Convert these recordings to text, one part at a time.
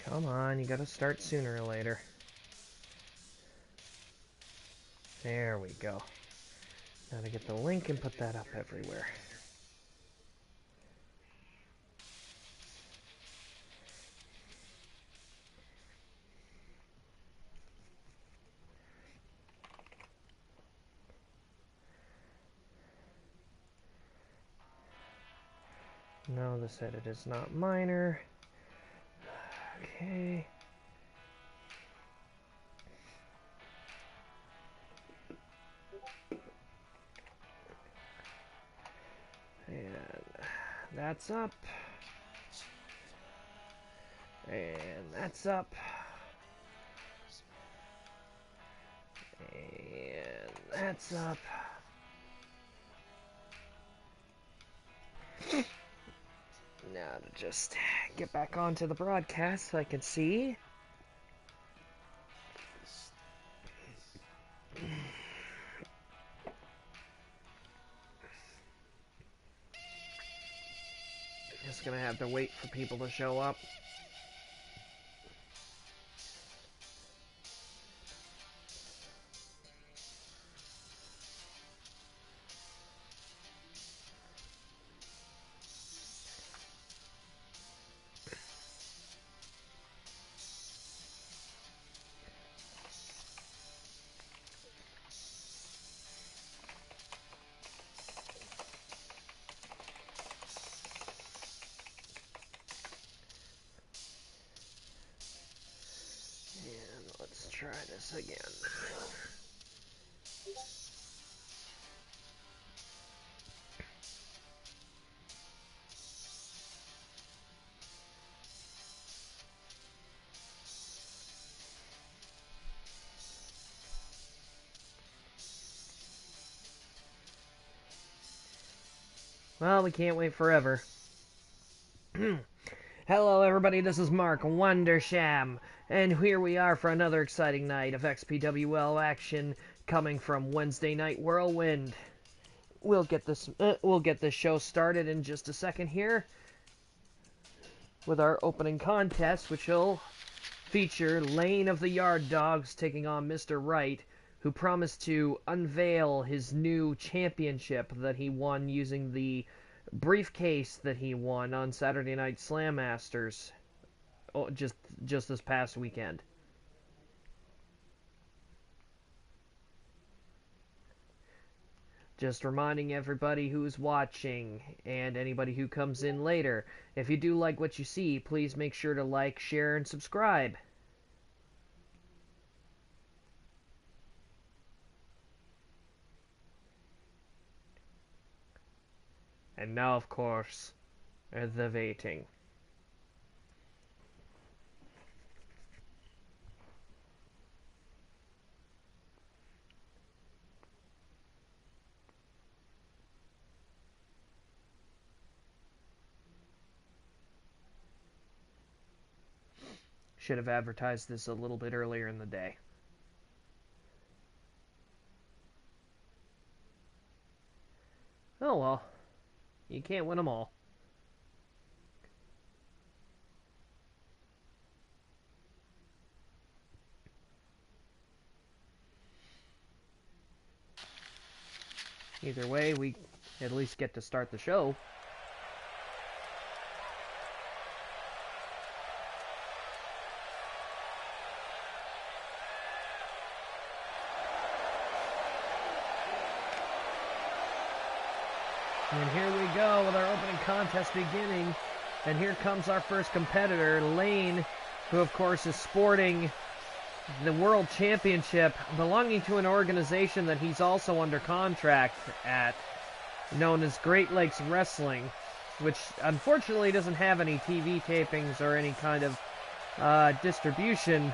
Come on, you gotta start sooner or later. There we go. Gotta get the link and put that up everywhere. No, this edit is not minor. Okay. And that's up. And that's up. And that's up. Now to just get back onto the broadcast so I can see. Just gonna have to wait for people to show up. Let's try this again. Well, we can't wait forever. Hello everybody, this is Mark Wondersham, and here we are for another exciting night of XPWL action coming from Wednesday Night Whirlwind. We'll get this show started in just a second here with our opening contest, which will feature Lane of the Yard Dogs taking on Mr. Wright, who promised to unveil his new championship that he won using the briefcase that he won on Saturday Night Slam Masters just this past weekend. Just reminding everybody who's watching and anybody who comes in later, if you do like what you see, please make sure to like, share, and subscribe. And now, of course, the waiting. Should have advertised this a little bit earlier in the day. Oh well. You can't win them all. Either way, we at least get to start the show. And here we go with our opening contest beginning. And here comes our first competitor, Lane, who of course is sporting the World Championship belonging to an organization that he's also under contract at, known as Great Lakes Wrestling, which unfortunately doesn't have any TV tapings or any kind of distribution.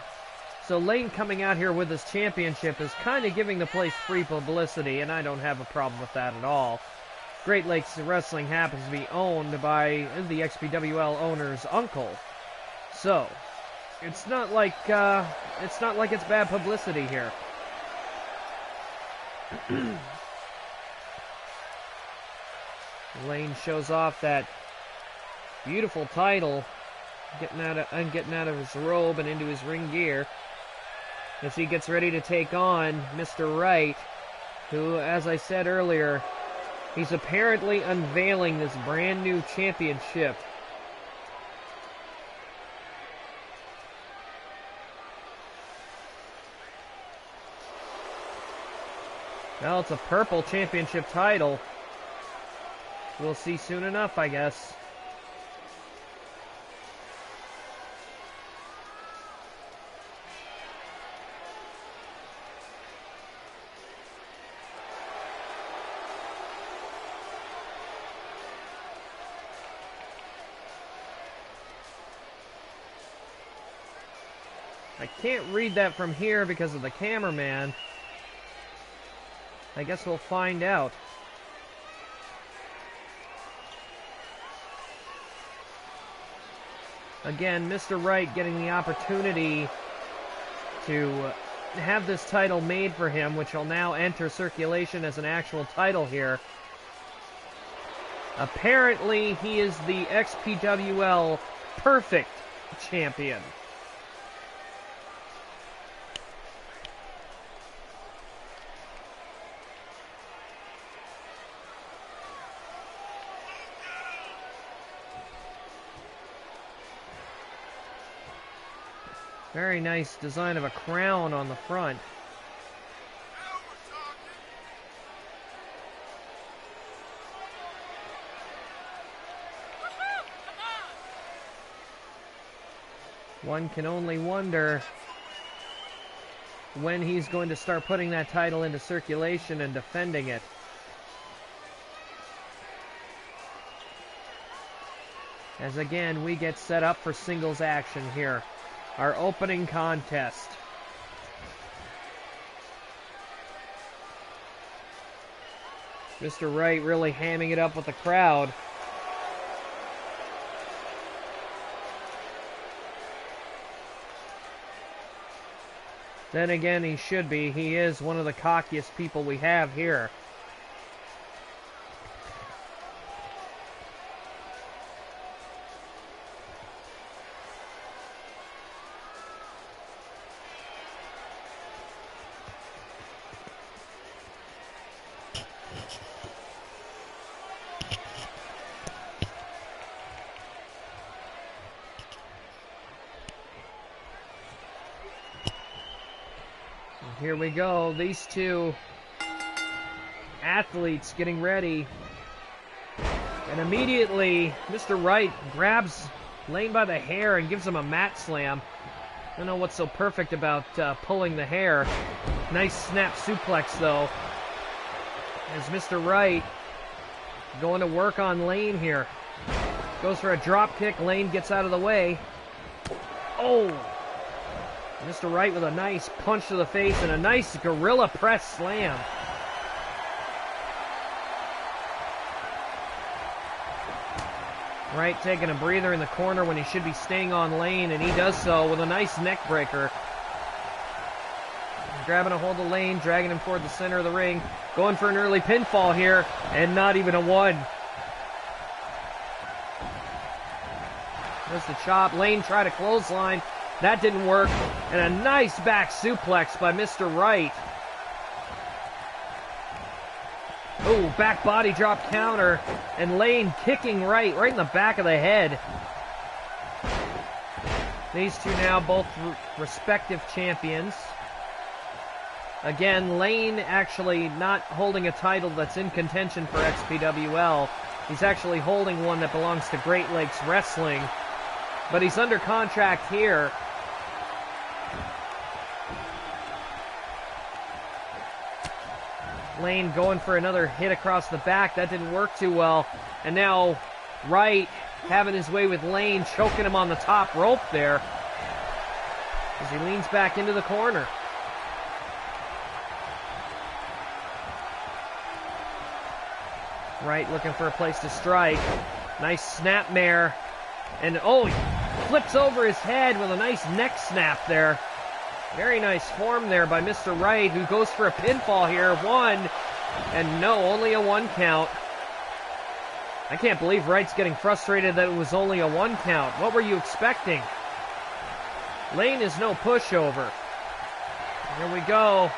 So Lane coming out here with his championship is kind of giving the place free publicity, and I don't have a problem with that at all. Great Lakes Wrestling happens to be owned by the XPWL owner's uncle, so it's not like it's bad publicity here. Lane shows off that beautiful title getting out of his robe and into his ring gear as he gets ready to take on Mr. Wright, who, as I said earlier, he's apparently unveiling this brand new championship. Well, it's a purple championship title. We'll see soon enough, I guess. I can't read that from here because of the cameraman. I guess we'll find out. Again, Mr. Wright getting the opportunity to have this title made for him, which will now enter circulation as an actual title here. Apparently, he is the XPWL Perfect Champion. Very nice design of a crown on the front. One can only wonder when he's going to start putting that title into circulation and defending it. As again, we get set up for singles action here. Our opening contest. Mr. Wright really hamming it up with the crowd. Then again, he should be. He is one of the cockiest people we have here. Here we go, these two athletes getting ready. And immediately, Mr. Wright grabs Lane by the hair and gives him a mat slam. I don't know what's so perfect about pulling the hair. Nice snap suplex, though. As Mr. Wright going to work on Lane here. Goes for a drop kick, Lane gets out of the way. Oh! Mr. Wright with a nice punch to the face and a nice gorilla press slam. Wright taking a breather in the corner when he should be staying on Lane, and he does so with a nice neck breaker. Grabbing a hold of Lane, dragging him toward the center of the ring. Going for an early pinfall here, and not even a one. There's the chop. Lane tried a clothesline. That didn't work. And a nice back suplex by Mr. Wright. Oh, back body drop counter. And Lane kicking right in the back of the head. These two now both respective champions. Again, Lane actually not holding a title that's in contention for XPWL. He's actually holding one that belongs to Great Lakes Wrestling. But he's under contract here. Lane going for another hit across the back. That didn't work too well. And now Wright having his way with Lane, choking him on the top rope there as he leans back into the corner. Wright looking for a place to strike. Nice snapmare. And oh, he flips over his head with a nice neck snap there. Very nice form there by Mr. Wright, who goes for a pinfall here. One, and no, only a one count. I can't believe Wright's getting frustrated that it was only a 1 count. What were you expecting? Lane is no pushover. Here we go.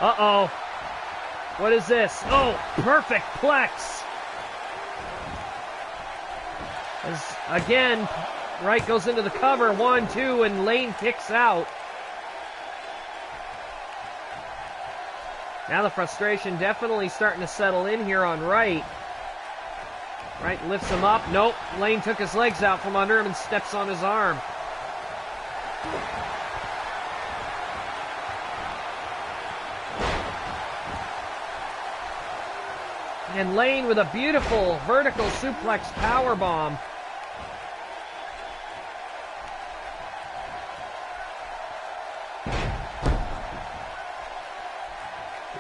Uh-oh. What is this? Oh, perfect plex. Again, Wright goes into the cover. 1, 2, and Lane kicks out. Now the frustration definitely starting to settle in here on Wright. Wright lifts him up. Nope. Lane took his legs out from under him and steps on his arm. And Lane with a beautiful vertical suplex powerbomb.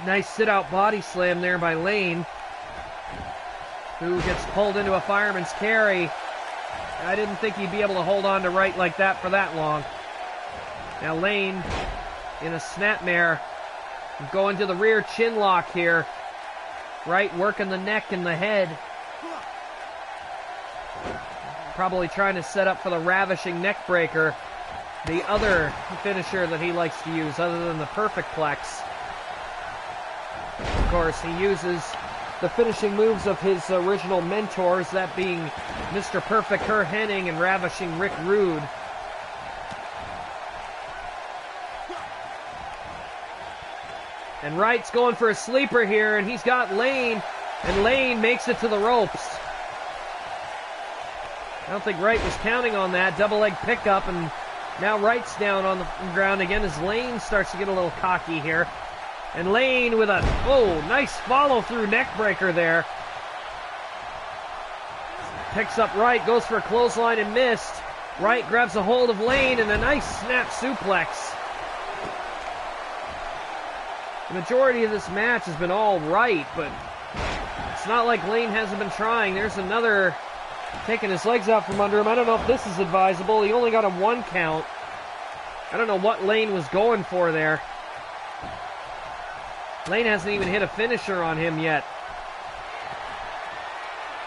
Nice sit-out body slam there by Lane, who gets pulled into a fireman's carry. I didn't think he'd be able to hold on to Wright like that for that long. Now Lane in a snapmare, going to the rear chin lock here. Wright working the neck and the head. Probably trying to set up for the ravishing neck breaker, the other finisher that he likes to use other than the perfect plex. Of course, he uses the finishing moves of his original mentors, that being Mr. Perfect Herr Hennig and Ravishing Rick Rude. And Wright's going for a sleeper here, and he's got Lane, and Lane makes it to the ropes. I don't think Wright was counting on that. Double leg pickup, and now Wright's down on the ground again as Lane starts to get a little cocky here. And Lane with a, oh, nice follow-through neck breaker there. Picks up Wright, goes for a clothesline and missed. Wright grabs a hold of Lane and a nice snap suplex. The majority of this match has been all Wright, but it's not like Lane hasn't been trying. There's another taking his legs out from under him. I don't know if this is advisable. He only got a 1 count. I don't know what Lane was going for there. Lane hasn't even hit a finisher on him yet.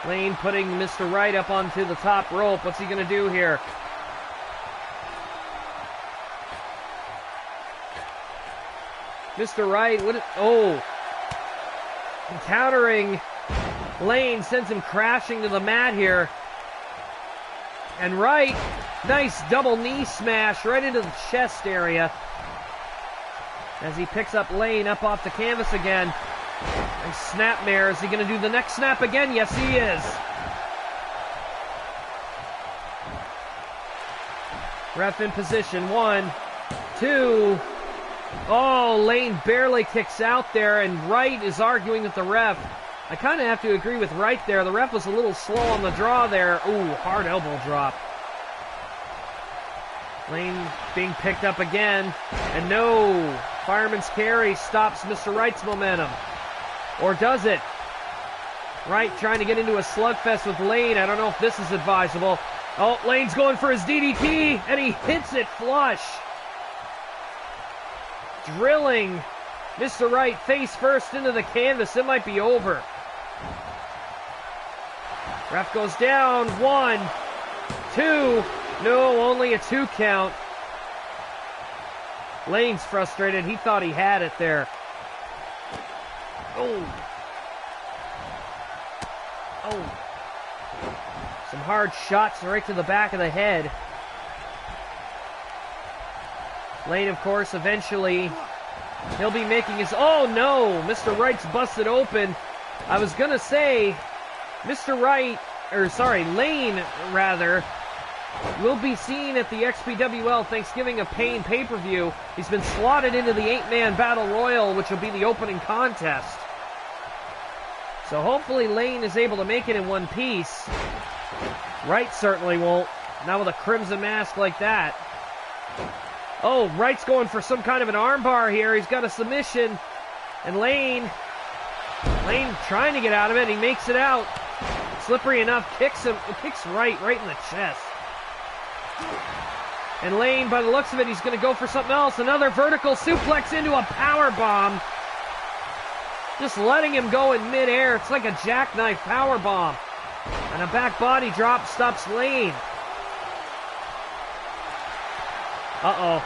Lane putting Mr. Wright up onto the top rope. What's he going to do here? Mr. Wright, countering Lane, sends him crashing to the mat here. And Wright, nice double knee smash right into the chest area. As he picks up Lane up off the canvas again. Nice snapmare. Is he going to do the next snap again? Yes, he is. Ref in position. 1, 2. Oh, Lane barely kicks out there, and Wright is arguing with the ref. I kind of have to agree with Wright there. The ref was a little slow on the draw there. Ooh, hard elbow drop. Lane being picked up again, and no. Fireman's carry stops Mr. Wright's momentum. Or does it? Wright trying to get into a slugfest with Lane. I don't know if this is advisable. Oh, Lane's going for his DDT, and he hits it flush. Drilling Mr. Wright face first into the canvas. It might be over. Ref goes down. 1, 2. No, only a 2 count. Lane's frustrated. He thought he had it there. Oh. Oh. Some hard shots right to the back of the head. Lane, of course, eventually, he'll be making his... Oh, no! Mr. Wright's busted open. I was going to say, Lane, rather, will be seen at the XPWL Thanksgiving of Pain pay-per-view. He's been slotted into the 8-man Battle Royal, which will be the opening contest. So hopefully Lane is able to make it in one piece. Wright certainly won't. Not with a crimson mask like that. Oh, Wright's going for some kind of an armbar here. He's got a submission. And Lane trying to get out of it. He makes it out. Slippery enough, kicks Wright right in the chest. And Lane, by the looks of it, he's going to go for something else. Another vertical suplex into a power bomb. Just letting him go in midair. It's like a jackknife power bomb. And a back body drop stops Lane. Uh-oh.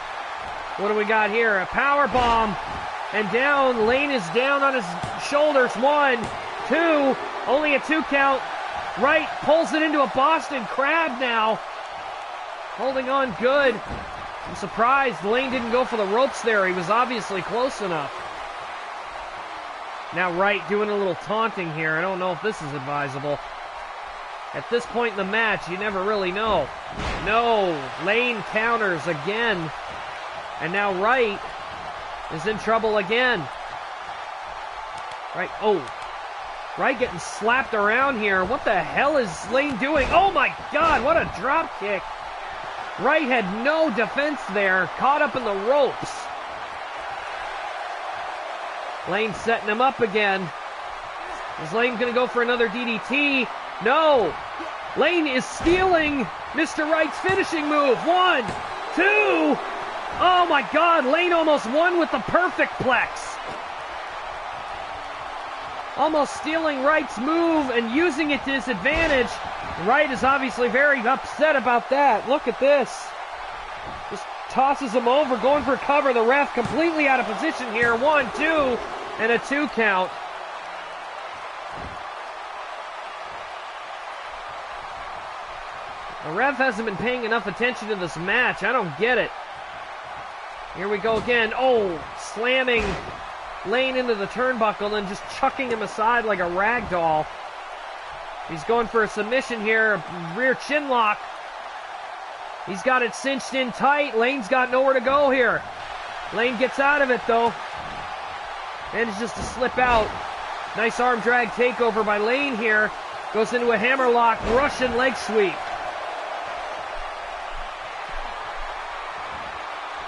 What do we got here? A power bomb. And down. Lane is down on his shoulders. 1, 2. Only a 2 count. Wright pulls it into a Boston Crab now. Holding on good. I'm surprised Lane didn't go for the ropes there. He was obviously close enough. Now Wright doing a little taunting here. I don't know if this is advisable. At this point in the match, you never really know. No, Lane counters again. And now Wright is in trouble again. Right, oh. Wright getting slapped around here. What the hell is Lane doing? Oh my God, what a drop kick. Wright had no defense there, caught up in the ropes. Lane setting him up again. Is Lane going to go for another DDT? No. Lane is stealing Mr. Wright's finishing move. 1, 2. Oh my God, Lane almost won with the perfect plex. Almost stealing Wright's move and using it to his advantage. Wright is obviously very upset about that. Look at this. Just tosses him over, going for a cover. The ref completely out of position here. 1, 2, and a 2 count. The ref hasn't been paying enough attention to this match. I don't get it. Here we go again. Oh, slamming Lane into the turnbuckle and just chucking him aside like a rag doll. He's going for a submission here, a rear chin lock. He's got it cinched in tight. Lane's got nowhere to go here. Lane gets out of it though. Manages to slip out. Nice arm drag takeover by Lane here. Goes into a hammerlock, Russian leg sweep.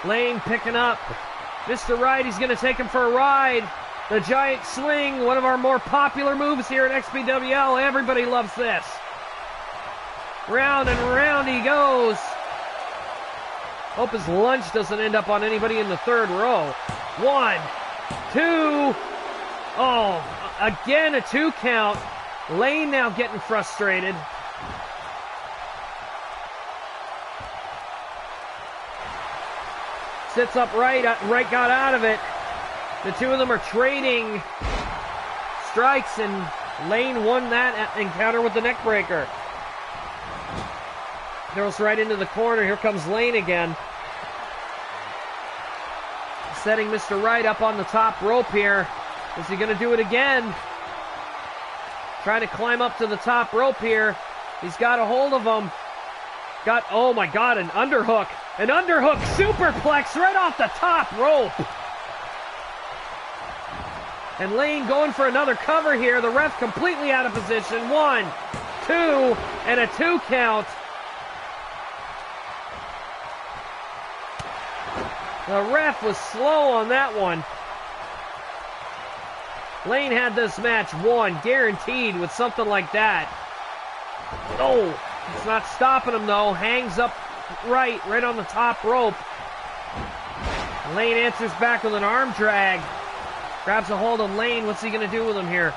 Lane picking up Mr. Wright. He's going to take him for a ride. The giant swing, one of our more popular moves here at XPWL. Everybody loves this. Round and round he goes. Hope his lunge doesn't end up on anybody in the third row. 1, 2. Oh, again a 2 count. Lane now getting frustrated. Sits up Wright. Wright got out of it. The two of them are trading strikes, and Lane won that encounter with the neck breaker. Throws right into the corner. Here comes Lane again. Setting Mr. Wright up on the top rope here. Is he going to do it again? Trying to climb up to the top rope here. He's got a hold of him. Got, oh my God, an underhook. An underhook superplex right off the top rope. And Lane going for another cover here. The ref completely out of position. 1, 2, and a 2 count. The ref was slow on that one. Lane had this match won, guaranteed with something like that. Oh, it's not stopping him though. Hangs up right on the top rope. Lane answers back with an arm drag. Grabs a hold of Lane. What's he going to do with him here?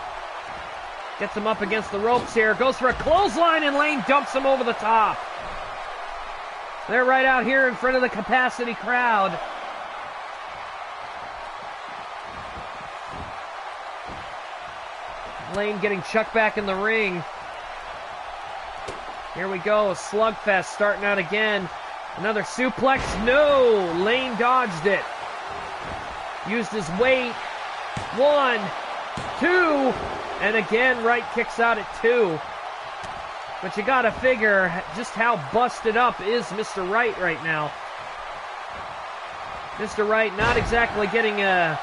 Gets him up against the ropes here. Goes for a clothesline, and Lane dumps him over the top. They're right out here in front of the capacity crowd. Lane getting chucked back in the ring. Here we go, a slugfest starting out again. Another suplex, no! Lane dodged it. Used his weight. 1, 2, and again, Wright kicks out at 2. But you gotta figure just how busted up is Mr. Wright right now. Mr. Wright not exactly getting a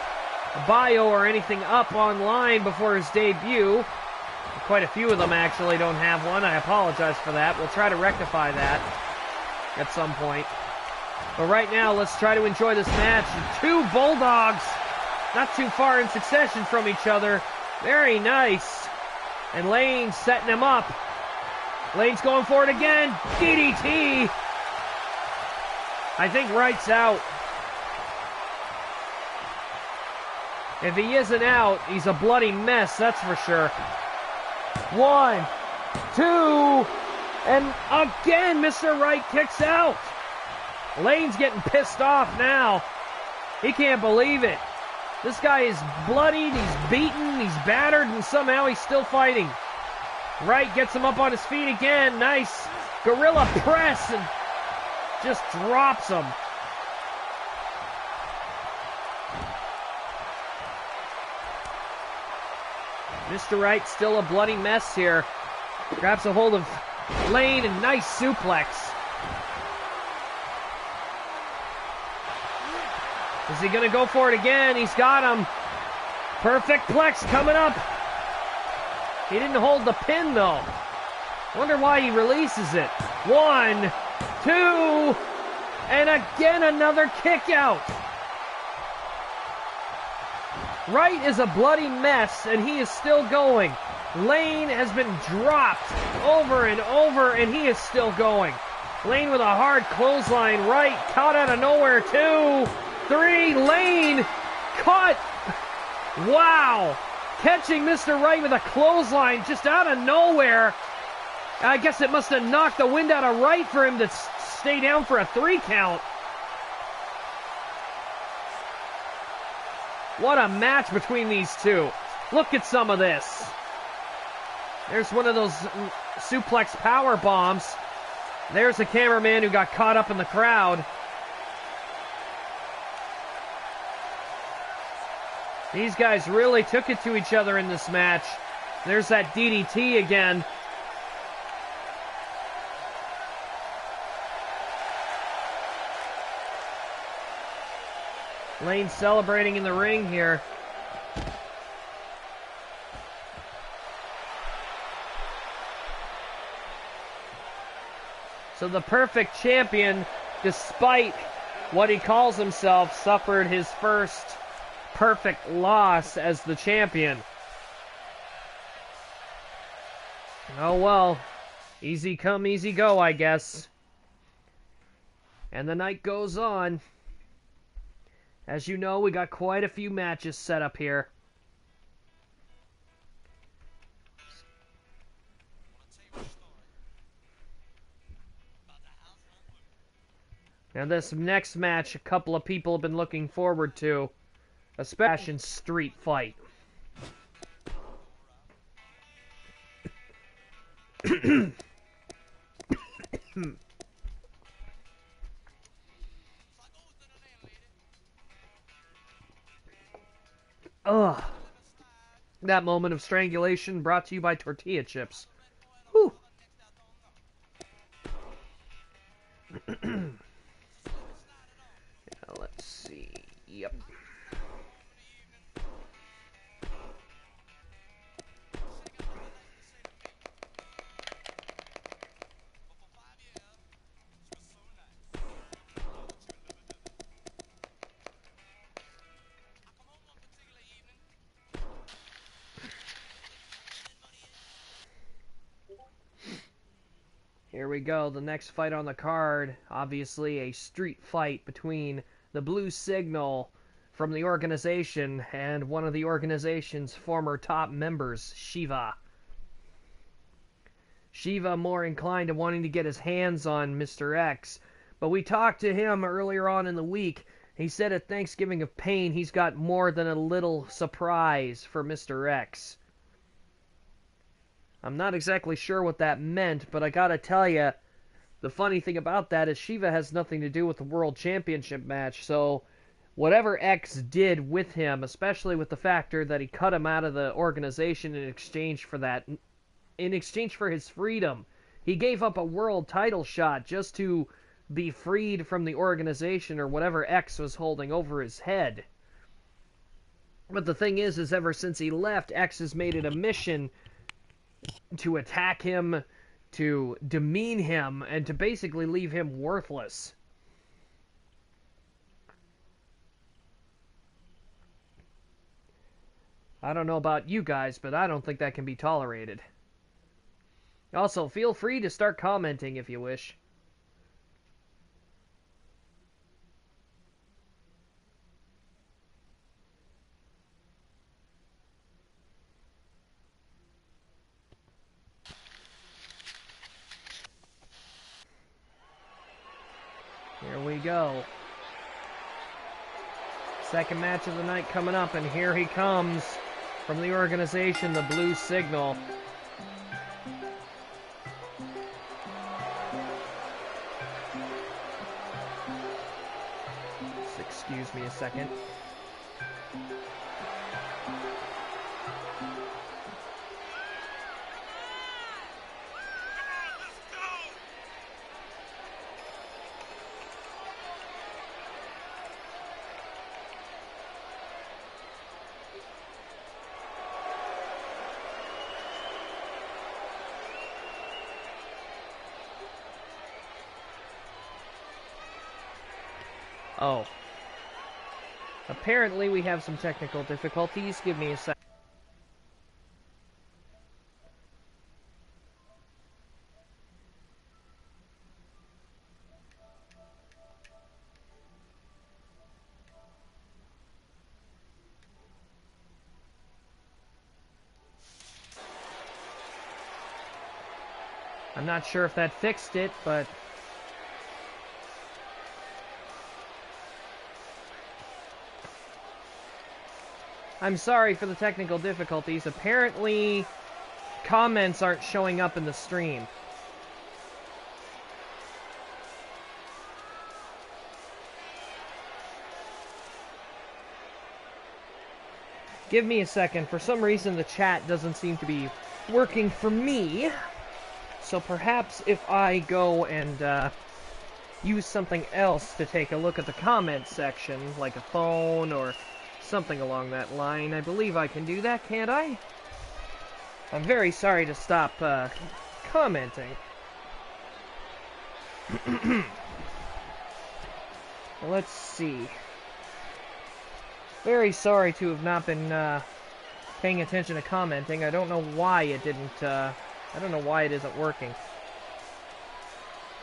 bio or anything up online before his debut. Quite a few of them actually don't have one. I apologize for that. We'll try to rectify that at some point. But right now, let's try to enjoy this match. 2 Bulldogs, not too far in succession from each other. Very nice. And Lane setting him up. Lane's going for it again. DDT. I think Wright's out. If he isn't out, he's a bloody mess, that's for sure. 1, 2, and again, Mr. Right kicks out. Lane's getting pissed off now. He can't believe it. This guy is bloodied, he's beaten, he's battered, and somehow he's still fighting. Right gets him up on his feet again. Nice gorilla press and just drops him. Mr. Right still a bloody mess here. Grabs a hold of Lane and nice suplex. Is he going to go for it again? He's got him. Perfect plex coming up. He didn't hold the pin, though. Wonder why he releases it. 1, 2, and again another kick out. Right is a bloody mess, and he is still going. Lane has been dropped over and over, and he is still going. Lane with a hard clothesline. Right caught out of nowhere. 2, 3. Lane caught. Wow. Catching Mr. Right with a clothesline just out of nowhere. I guess it must have knocked the wind out of Right for him to stay down for a 3 count. What a match between these two. Look at some of this. There's one of those suplex power bombs. There's the cameraman who got caught up in the crowd. These guys really took it to each other in this match. There's that DDT again. Lane celebrating in the ring here. So the perfect champion, despite what he calls himself, suffered his first perfect loss as the champion. Oh well, easy come, easy go, I guess. And the night goes on. As you know, we got quite a few matches set up here. Now this next match, a couple of people have been looking forward to. A fashion street fight. Ugh. That moment of strangulation brought to you by tortilla chips. Whew. Let's see. Yep. Here we go, the next fight on the card, obviously a street fight between the Blue Signal from the organization and one of the organization's former top members, Shiva. Shiva more inclined to wanting to get his hands on Mr. X, but we talked to him earlier on in the week. He said at Thanksgiving of Pain he's got more than a little surprise for Mr. X. I'm not exactly sure what that meant, but I gotta tell you, the funny thing about that is Shiva has nothing to do with the World Championship match, so whatever X did with him, especially with the factor that he cut him out of the organization in exchange for that, in exchange for his freedom, he gave up a world title shot just to be freed from the organization or whatever X was holding over his head. But the thing is ever since he left, X has made it a mission to attack him, to demean him, and to basically leave him worthless. I don't know about you guys, but I don't think that can be tolerated. Also, feel free to start commenting if you wish. go. Second match of the night coming up, and here he comes from the organization, the Blue Signal. Just excuse me a second. Oh. Apparently we have some technical difficulties. Give me a sec. I'm not sure if that fixed it, but I'm sorry for the technical difficulties. Apparently, comments aren't showing up in the stream. Give me a second. For some reason, the chat doesn't seem to be working for me. So perhaps if I go and use something else to take a look at the comment section, like a phone or something along that line. I believe I can do that, can't I? I'm very sorry to stop commenting. Let's see. Very sorry to have not been paying attention to commenting. I don't know why it didn't, I don't know why it isn't working.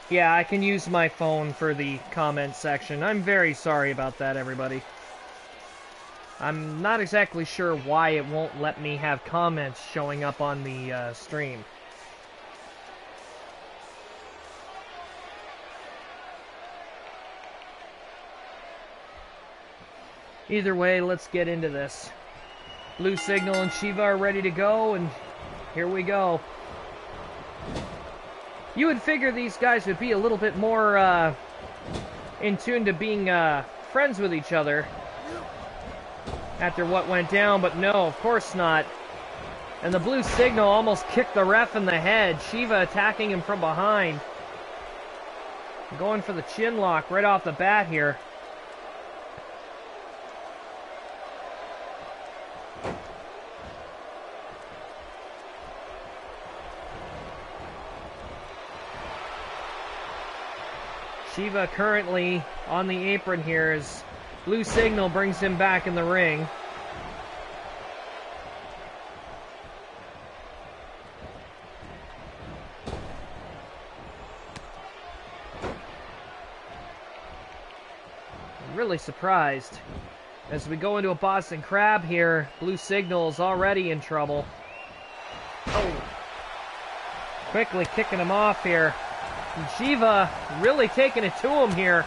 Yeah, I can use my phone for the comment section. I'm very sorry about that, everybody. I'm not exactly sure why it won't let me have comments showing up on the stream. Either way, let's get into this. Blue Signal and Shiva are ready to go, and here we go. You would figure these guys would be a little bit more in tune to being friends with each other after what went down, but no, of course not. And the Blue Signal almost kicked the ref in the head. Shiva attacking him from behind. Going for the chin lock right off the bat here. Shiva currently on the apron here as Blue Signal brings him back in the ring. I'm really surprised. As we go into a Boston Crab here, Blue Signal is already in trouble. Oh. Quickly kicking him off here. And Shiva really taking it to him here.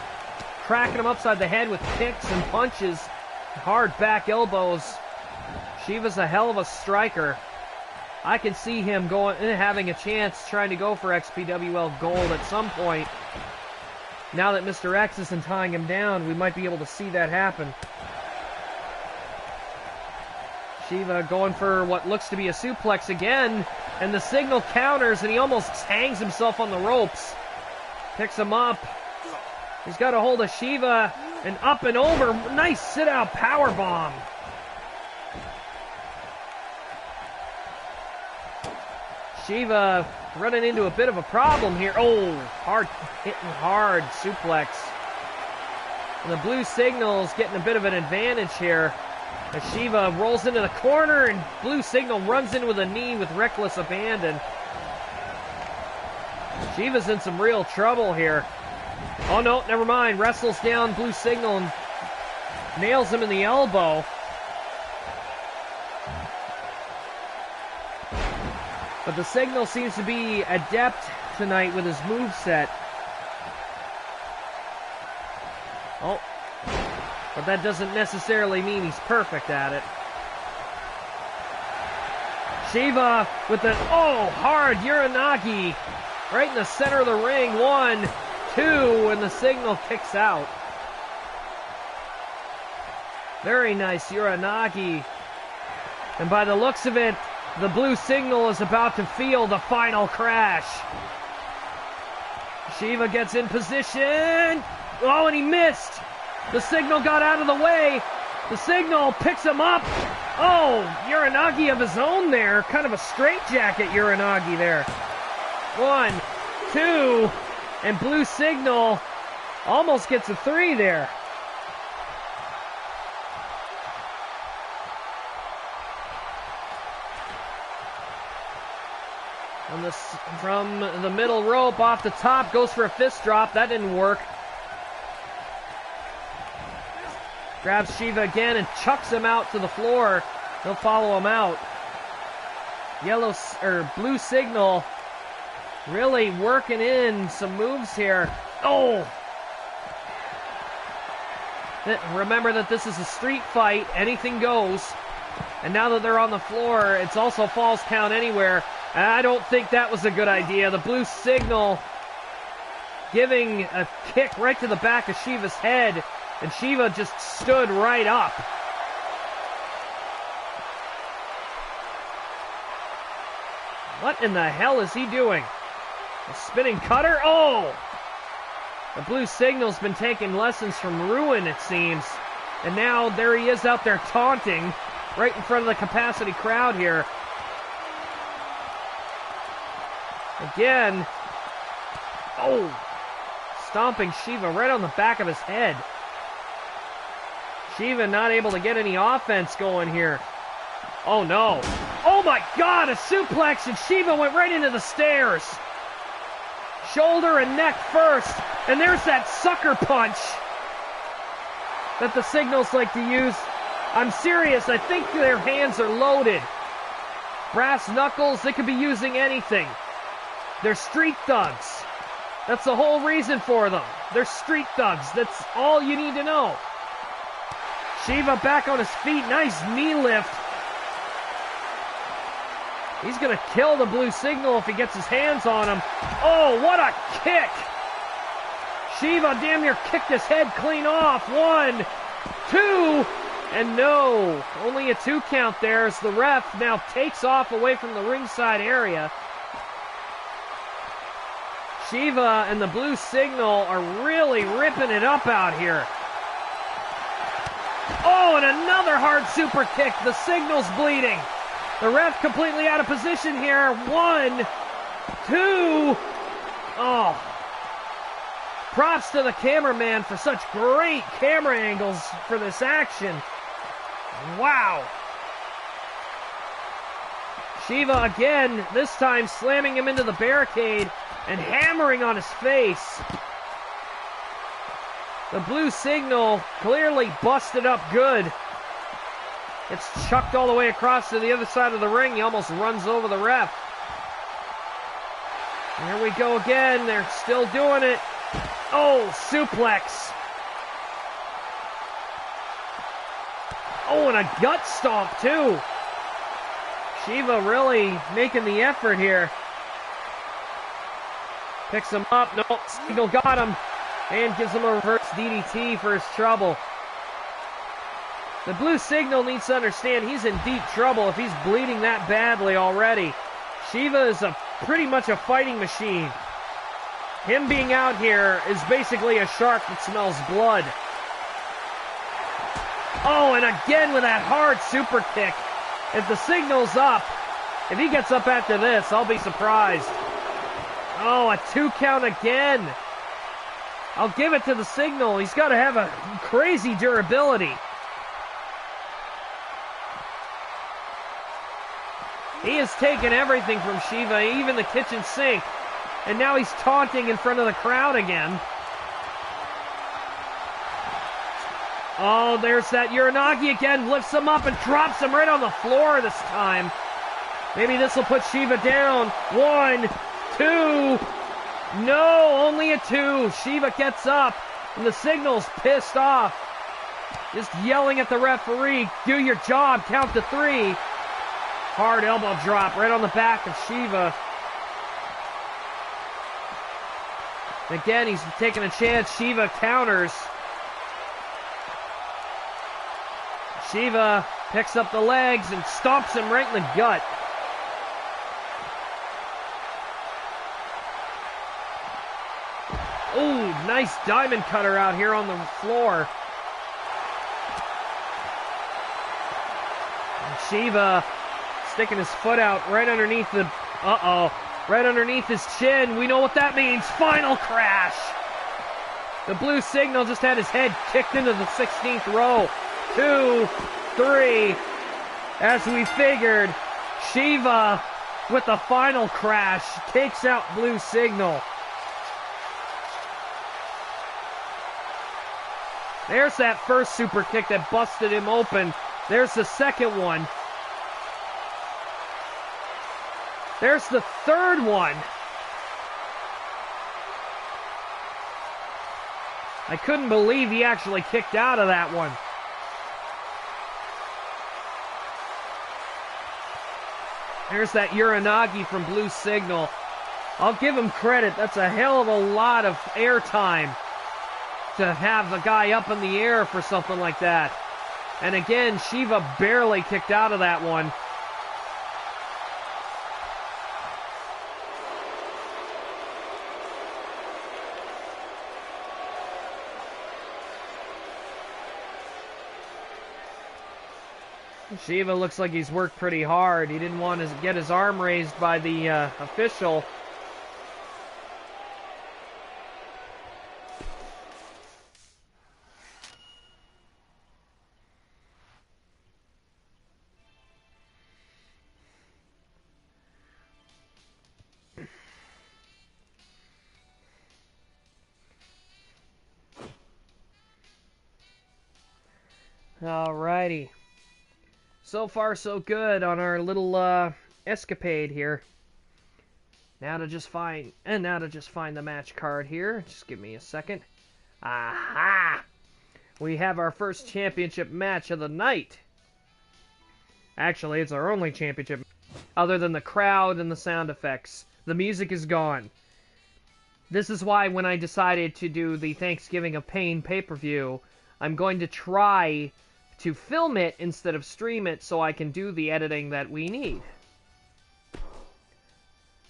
Cracking him upside the head with kicks and punches. Hard back elbows. Shiva's a hell of a striker. I can see him having a chance trying to go for XPWL gold at some point. Now that Mr. X isn't tying him down, we might be able to see that happen. Shiva going for what looks to be a suplex again, and the Signal counters, and he almost hangs himself on the ropes. Picks him up. He's got a hold of Shiva, and up and over. Nice sit-out powerbomb. Shiva running into a bit of a problem here. Oh, hitting hard suplex. And the Blue Signal's getting a bit of an advantage here. As Shiva rolls into the corner, and Blue Signal runs in with a knee with reckless abandon. Shiva's in some real trouble here. Oh no, never mind. Wrestles down Blue Signal and nails him in the elbow. But the Signal seems to be adept tonight with his moveset. Oh, but that doesn't necessarily mean he's perfect at it. Shiva with an, hard Uranagi right in the center of the ring. 1, 2, and the signal kicks out. Very nice Uranagi. And by the looks of it, the blue signal is about to feel the final crash. Shiva gets in position. Oh, and he missed. The signal got out of the way. The signal picks him up. Oh, Uranagi of his own there. Kind of a straitjacket Uranagi there. 1, 2, and blue signal almost gets a 3 there. From the middle rope off the top, goes for a fist drop. That didn't work. Grabs Shiva again and chucks him out to the floor. He'll follow him out. Blue signal really working in some moves here. Oh! Remember that this is a street fight. Anything goes. And now that they're on the floor, it's also falls count anywhere. And I don't think that was a good idea. The blue signal giving a kick right to the back of Shiva's head. And Shiva just stood right up. What in the hell is he doing? A spinning cutter? Oh! The blue signal's been taking lessons from Ruin, it seems. And now there he is out there taunting right in front of the capacity crowd here. Again. Oh! Stomping Shiva right on the back of his head. Shiva not able to get any offense going here. Oh no. Oh my God, a suplex, and Shiva went right into the stairs. Shoulder and neck first. And there's that sucker punch that the signals like to use. I'm serious, I think their hands are loaded. Brass knuckles, they could be using anything. They're street thugs. That's the whole reason for them. They're street thugs. That's all you need to know. Shiva back on his feet. Nice knee lift. He's going to kill the blue signal if he gets his hands on him. Oh, what a kick. Shiva damn near kicked his head clean off. 1, 2, and no. Only a 2 count there as the ref now takes off away from the ringside area. Shiva and the blue signal are really ripping it up out here. Oh, and another hard super kick. The signal's bleeding. The ref completely out of position here. 1, 2. Oh. Props to the cameraman for such great camera angles for this action. Wow. Shiva again, this time slamming him into the barricade and hammering on his face. The blue signal clearly busted up good. It's chucked all the way across to the other side of the ring. He almost runs over the ref. Here we go again. They're still doing it. Oh, suplex. Oh, and a gut stomp too. Shiva really making the effort here. Picks him up. No, Signal got him. And gives him a reverse DDT for his trouble. The blue signal needs to understand he's in deep trouble if he's bleeding that badly already. Shiva is pretty much a fighting machine. Him being out here is basically a shark that smells blood. Oh, and again with that hard super kick. If the signal's up, if he gets up after this, I'll be surprised. Oh, a 2 count again. I'll give it to the signal. He's got to have a crazy durability. He has taken everything from Shiva, even the kitchen sink. And now he's taunting in front of the crowd again. Oh, there's that Uranagi again. Lifts him up and drops him right on the floor this time. Maybe this will put Shiva down. 1, 2. No, only a 2. Shiva gets up. And the Signal's pissed off. Just yelling at the referee, do your job, count to 3. Hard elbow drop right on the back of Shiva. Again, he's taking a chance. Shiva counters. Shiva picks up the legs and stomps him right in the gut. Ooh, nice diamond cutter out here on the floor. And Shiva sticking his foot out right underneath the... right underneath his chin. We know what that means. Final crash. The blue Signal just had his head kicked into the 16th row. 2, 3. As we figured, Shiva with the final crash takes out blue Signal. There's that first super kick that busted him open. There's the second one. There's the third one. I couldn't believe he actually kicked out of that one. There's that Uranagi from Blue Signal. I'll give him credit. That's a hell of a lot of airtime to have the guy up in the air for something like that. And again, Shiva barely kicked out of that one. Shiva looks like he's worked pretty hard. He didn't want to get his arm raised by the official. Alrighty. So far, so good on our little escapade here. Now to just find the match card here. Just give me a second. Aha! We have our first championship match of the night. Actually, it's our only championship, other than the crowd and the sound effects. The music is gone. This is why when I decided to do the Thanksgiving of Pain pay-per-view, I'm going to try to film it instead of stream it so I can do the editing that we need.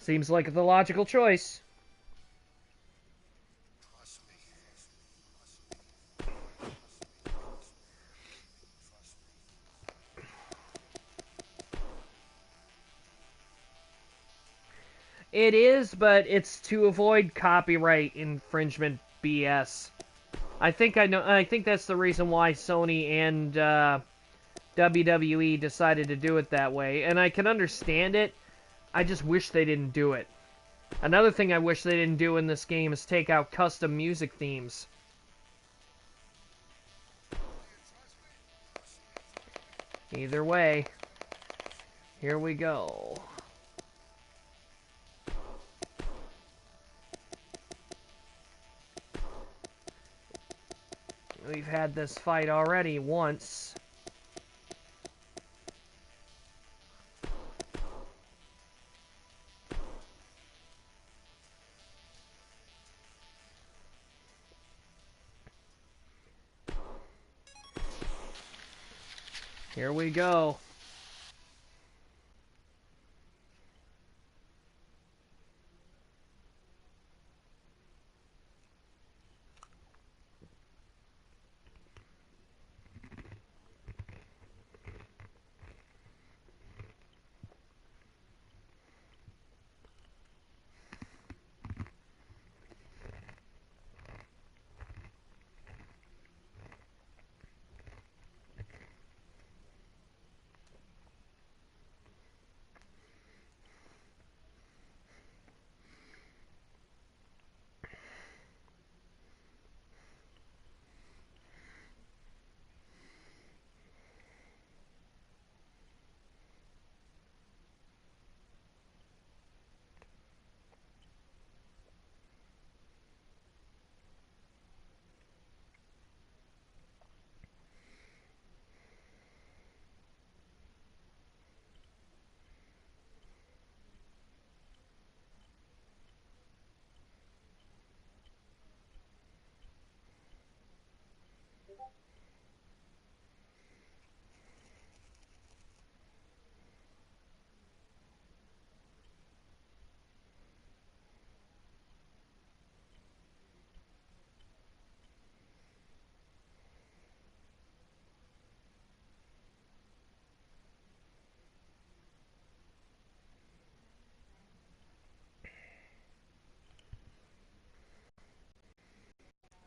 Seems like the logical choice. It is, but it's to avoid copyright infringement BS. I think that's the reason why Sony and WWE decided to do it that way, and I can understand it. I just wish they didn't do it. Another thing I wish they didn't do in this game is take out custom music themes. Either way, here we go. We've had this fight already once. Here we go.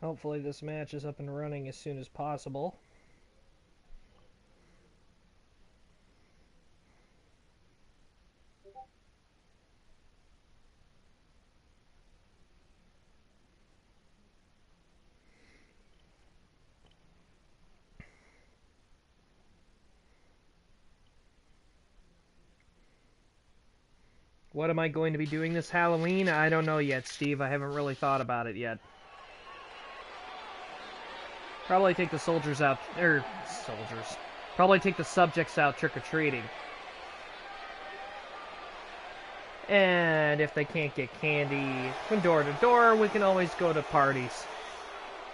Hopefully this match is up and running as soon as possible. What am I going to be doing this Halloween? I don't know yet, Steve. I haven't really thought about it yet. Probably take the soldiers out, Probably take the subjects out trick-or-treating. And if they can't get candy from door to door, we can always go to parties.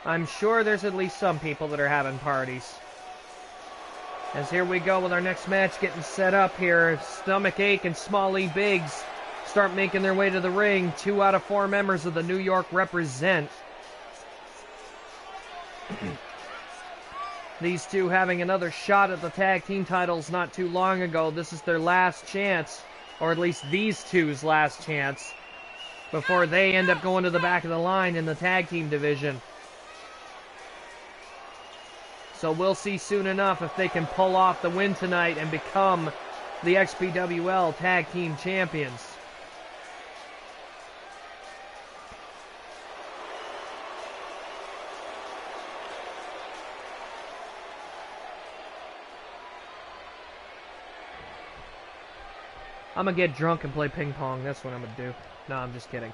I'm sure there's at least some people that are having parties. As here we go with our next match getting set up here. Stomach Ache and Smalley Biggs start making their way to the ring. 2 out of 4 members of the New York represent. These two having another shot at the tag team titles not too long ago. This is their last chance, or at least these two's last chance, before they end up going to the back of the line in the tag team division. So we'll see soon enough if they can pull off the win tonight and become the XPWL Tag Team Champions. I'm gonna get drunk and play ping pong. That's what I'm gonna do. No, I'm just kidding.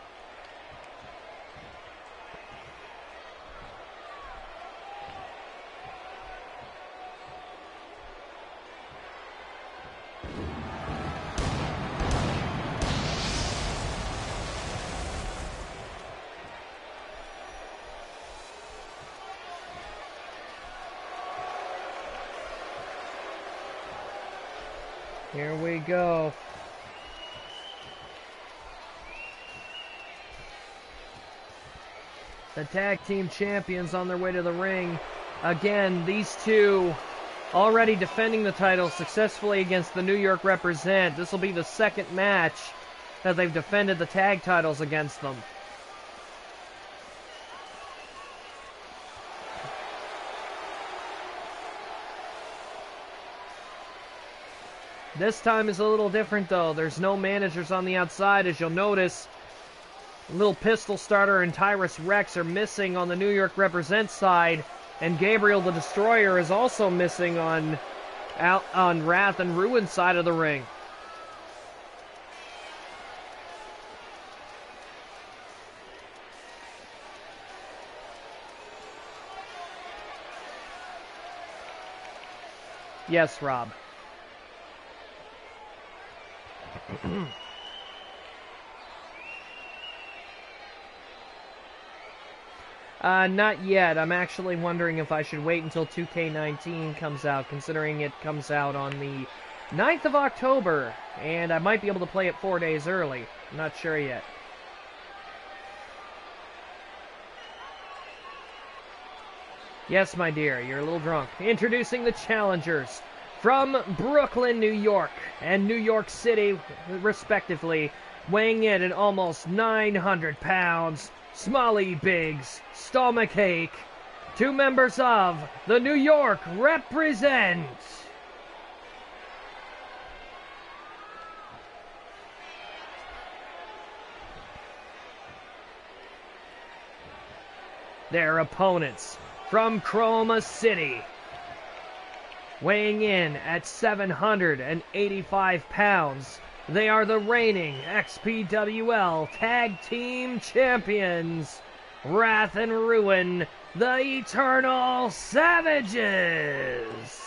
Here we go. The tag team champions on their way to the ring. Again, these two already defending the title successfully against the New York represent. This will be the second match that they've defended the tag titles against them. This time is a little different though. There's no managers on the outside, as you'll notice. Little Pistol Starter and Tyrus Rex are missing on the New York represent side, and Gabriel the Destroyer is also missing on Wrath and Ruin side of the ring. Yes, Rob. Not yet. I'm actually wondering if I should wait until 2K19 comes out, considering it comes out on the 9th of October, and I might be able to play it 4 days early. I'm not sure yet. Yes, my dear, you're a little drunk. Introducing the challengers from Brooklyn, New York, and New York City, respectively, weighing in at almost 900 pounds, Smalley Biggs, Stomach Ache, 2 members of the New York represent. Their opponents from Chroma City, weighing in at 785 pounds, they are the reigning XPWL Tag Team Champions, Wrath and Ruin, the Eternal Savages.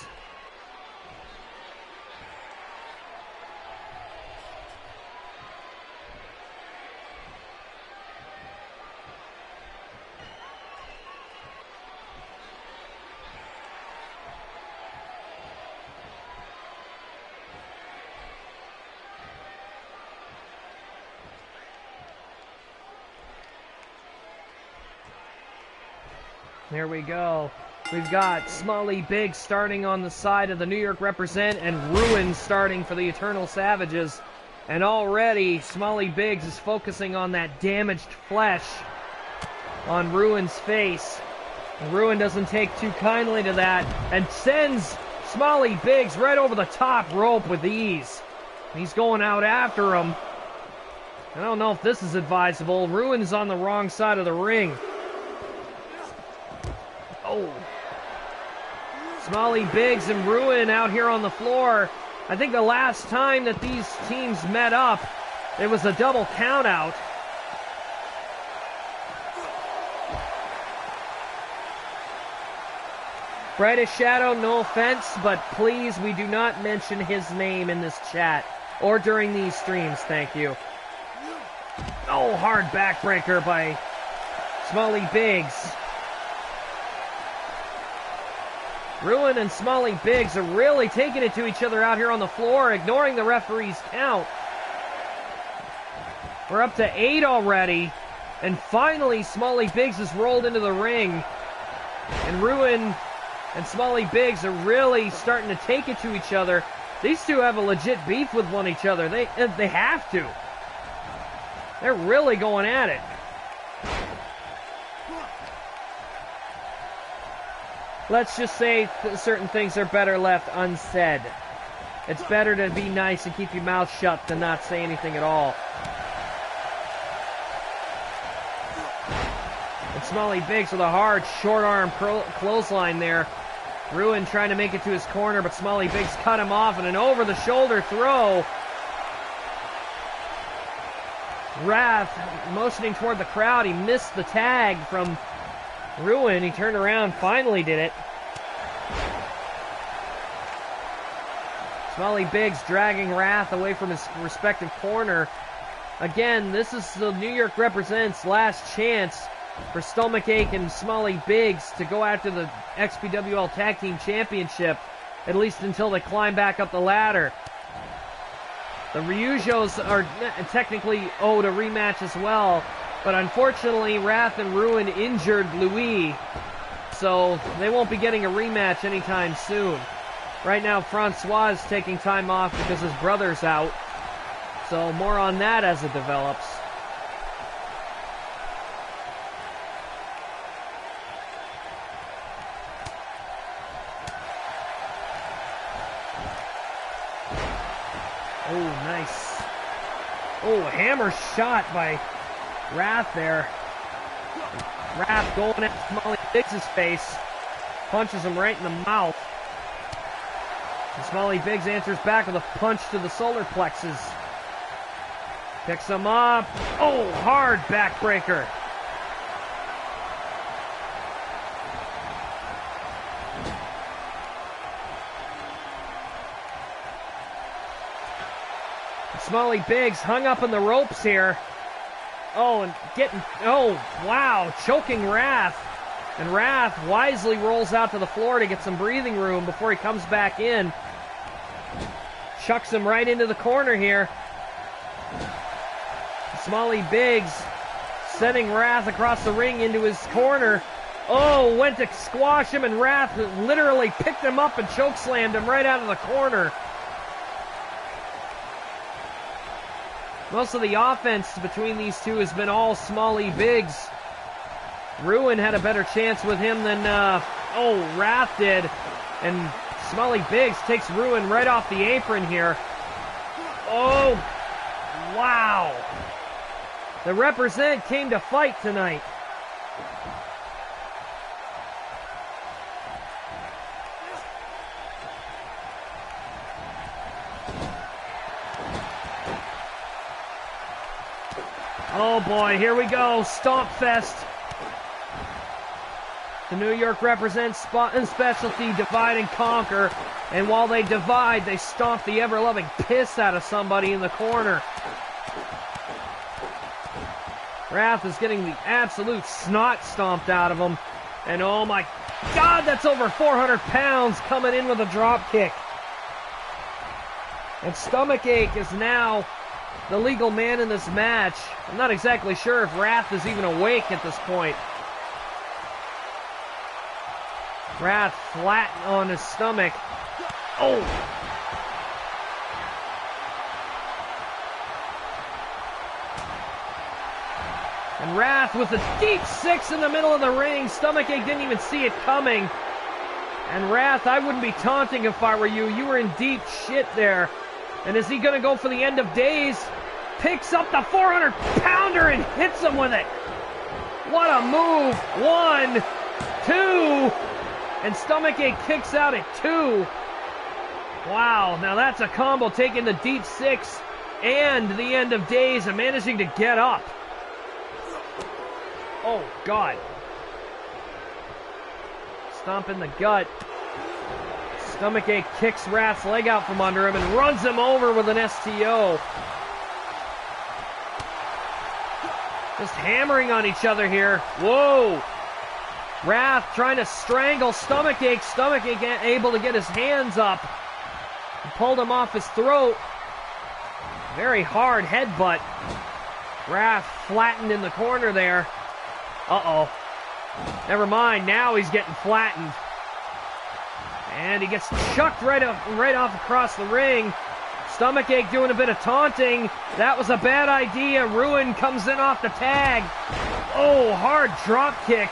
There we go. We've got Smalley Biggs starting on the side of the New York represent and Ruin starting for the Eternal Savages. And already Smalley Biggs is focusing on that damaged flesh on Ruin's face. Ruin doesn't take too kindly to that and sends Smalley Biggs right over the top rope with ease. He's going out after him. I don't know if this is advisable. Ruin is on the wrong side of the ring. Oh. Smalley Biggs and Ruin out here on the floor. I think the last time that these teams met up, it was a double count out. Brightest Shadow, no offense, but please, we do not mention his name in this chat or during these streams, thank you. Oh, hard backbreaker by Smalley Biggs. Ruin and Smalley Biggs are really taking it to each other out here on the floor, ignoring the referee's count. We're up to 8 already, and finally Smalley Biggs has rolled into the ring. And Ruin and Smalley Biggs are really starting to take it to each other. These two have a legit beef with one each other. They have to. They're really going at it. Let's just say certain things are better left unsaid. It's better to be nice and keep your mouth shut than not say anything at all. And Smalley Biggs with a hard short arm clothesline there. Ruin trying to make it to his corner, but Smalley Biggs cut him off, and an over-the-shoulder throw. Wrath motioning toward the crowd. He missed the tag from Ruin. He turned around, finally did it. Smalley Biggs dragging Wrath away from his respective corner. Again, this is the New York Represents last chance for Stomachache and Smalley Biggs to go after the XPWL Tag Team Championship, at least until they climb back up the ladder. The Ryujos are technically owed a rematch as well, but unfortunately Wrath and Ruin injured Louis, so they won't be getting a rematch anytime soon. Right now Francois is taking time off because his brother's out, so more on that as it develops. Oh, nice. Oh, a hammer shot by Wrath there. Wrath going at Smalley Biggs' face. Punches him right in the mouth. And Smalley Biggs answers back with a punch to the solar plexus. Picks him up. Oh, hard backbreaker. Smalley Biggs hung up in the ropes here. Oh, and oh, wow, choking Wrath. And Wrath wisely rolls out to the floor to get some breathing room before he comes back in. Chucks him right into the corner here. Smalley Biggs sending Wrath across the ring into his corner. Oh, went to squash him, and Wrath literally picked him up and chokeslammed him right out of the corner. Most of the offense between these two has been all Smalley Biggs. Ruin had a better chance with him than, Wrath did. And Smalley Biggs takes Ruin right off the apron here. Oh, wow. The Represent came to fight tonight. Oh boy, here we go, Stomp Fest. The New York Represents spot and specialty, divide and conquer. And while they divide, they stomp the ever-loving piss out of somebody in the corner. Wrath is getting the absolute snot stomped out of him. And oh my God, that's over 400 pounds coming in with a drop kick. And Stomachache is now the legal man in this match. I'm not exactly sure if Wrath is even awake at this point. Wrath flat on his stomach. Oh! And Wrath with a deep 6 in the middle of the ring. Stomachache didn't even see it coming. And Wrath, I wouldn't be taunting if I were you. You were in deep shit there. And is he going to go for the end of days? Picks up the 400-pounder and hits him with it. What a move. 1, 2. And Stomachache kicks out at 2. Wow, now that's a combo, taking the deep 6 and the end of days and managing to get up. Oh, God. Stomp in the gut. Stomachache kicks Wrath's leg out from under him and runs him over with an STO. Just hammering on each other here. Whoa. Wrath trying to strangle Stomachache. Stomachache able to get his hands up. He pulled him off his throat. Very hard headbutt. Wrath flattened in the corner there. Uh-oh. Never mind, now he's getting flattened. And he gets chucked right off across the ring. Stomachache doing a bit of taunting. That was a bad idea. Ruin comes in off the tag. Oh, hard drop kick.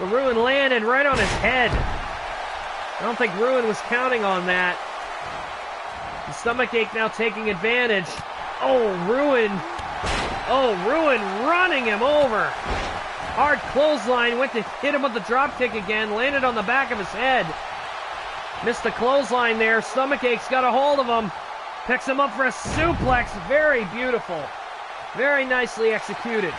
The Ruin landed right on his head. I don't think Ruin was counting on that. And Stomachache now taking advantage. Oh, Ruin. Oh, Ruin running him over. Hard clothesline, went to hit him with the drop kick again, landed on the back of his head. Missed the clothesline there. Stomachache's got a hold of him. Picks him up for a suplex. Very beautiful. Very nicely executed.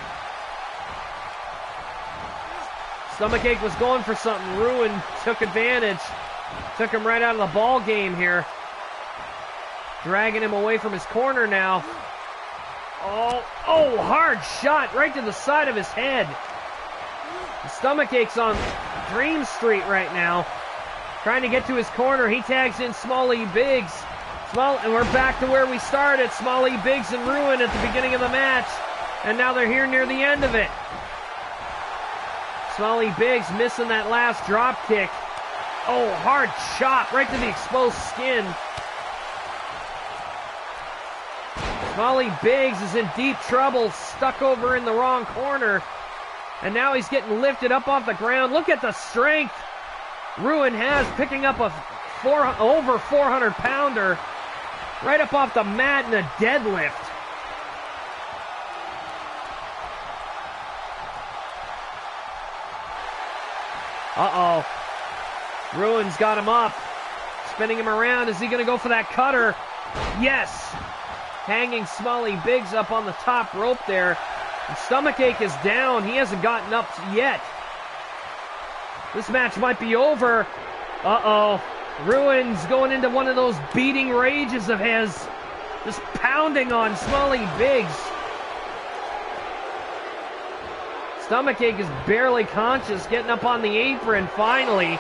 Stomachache was going for something. Ruin took advantage. Took him right out of the ball game here. Dragging him away from his corner now. Oh, hard shot right to the side of his head. Stomachache's on Dream Street right now. Trying to get to his corner. He tags in Small-E Biggs. And we're back to where we started. Small-E Biggs and Ruin at the beginning of the match. And now they're here near the end of it. Small-E Biggs missing that last drop kick. Oh, hard chop right to the exposed skin. Small-E Biggs is in deep trouble, stuck over in the wrong corner. And now he's getting lifted up off the ground. Look at the strength Ruin has, picking up a over 400-pounder right up off the mat in a deadlift. Uh-oh. Ruin's got him up. Spinning him around. Is he going to go for that cutter? Yes. Hanging Small-E Biggs up on the top rope there. And Stomachache is down. He hasn't gotten up yet. This match might be over. Uh-oh. Ruin's going into one of those beating rages of his. Just pounding on Small-E Biggs. Stomachache is barely conscious, getting up on the apron finally.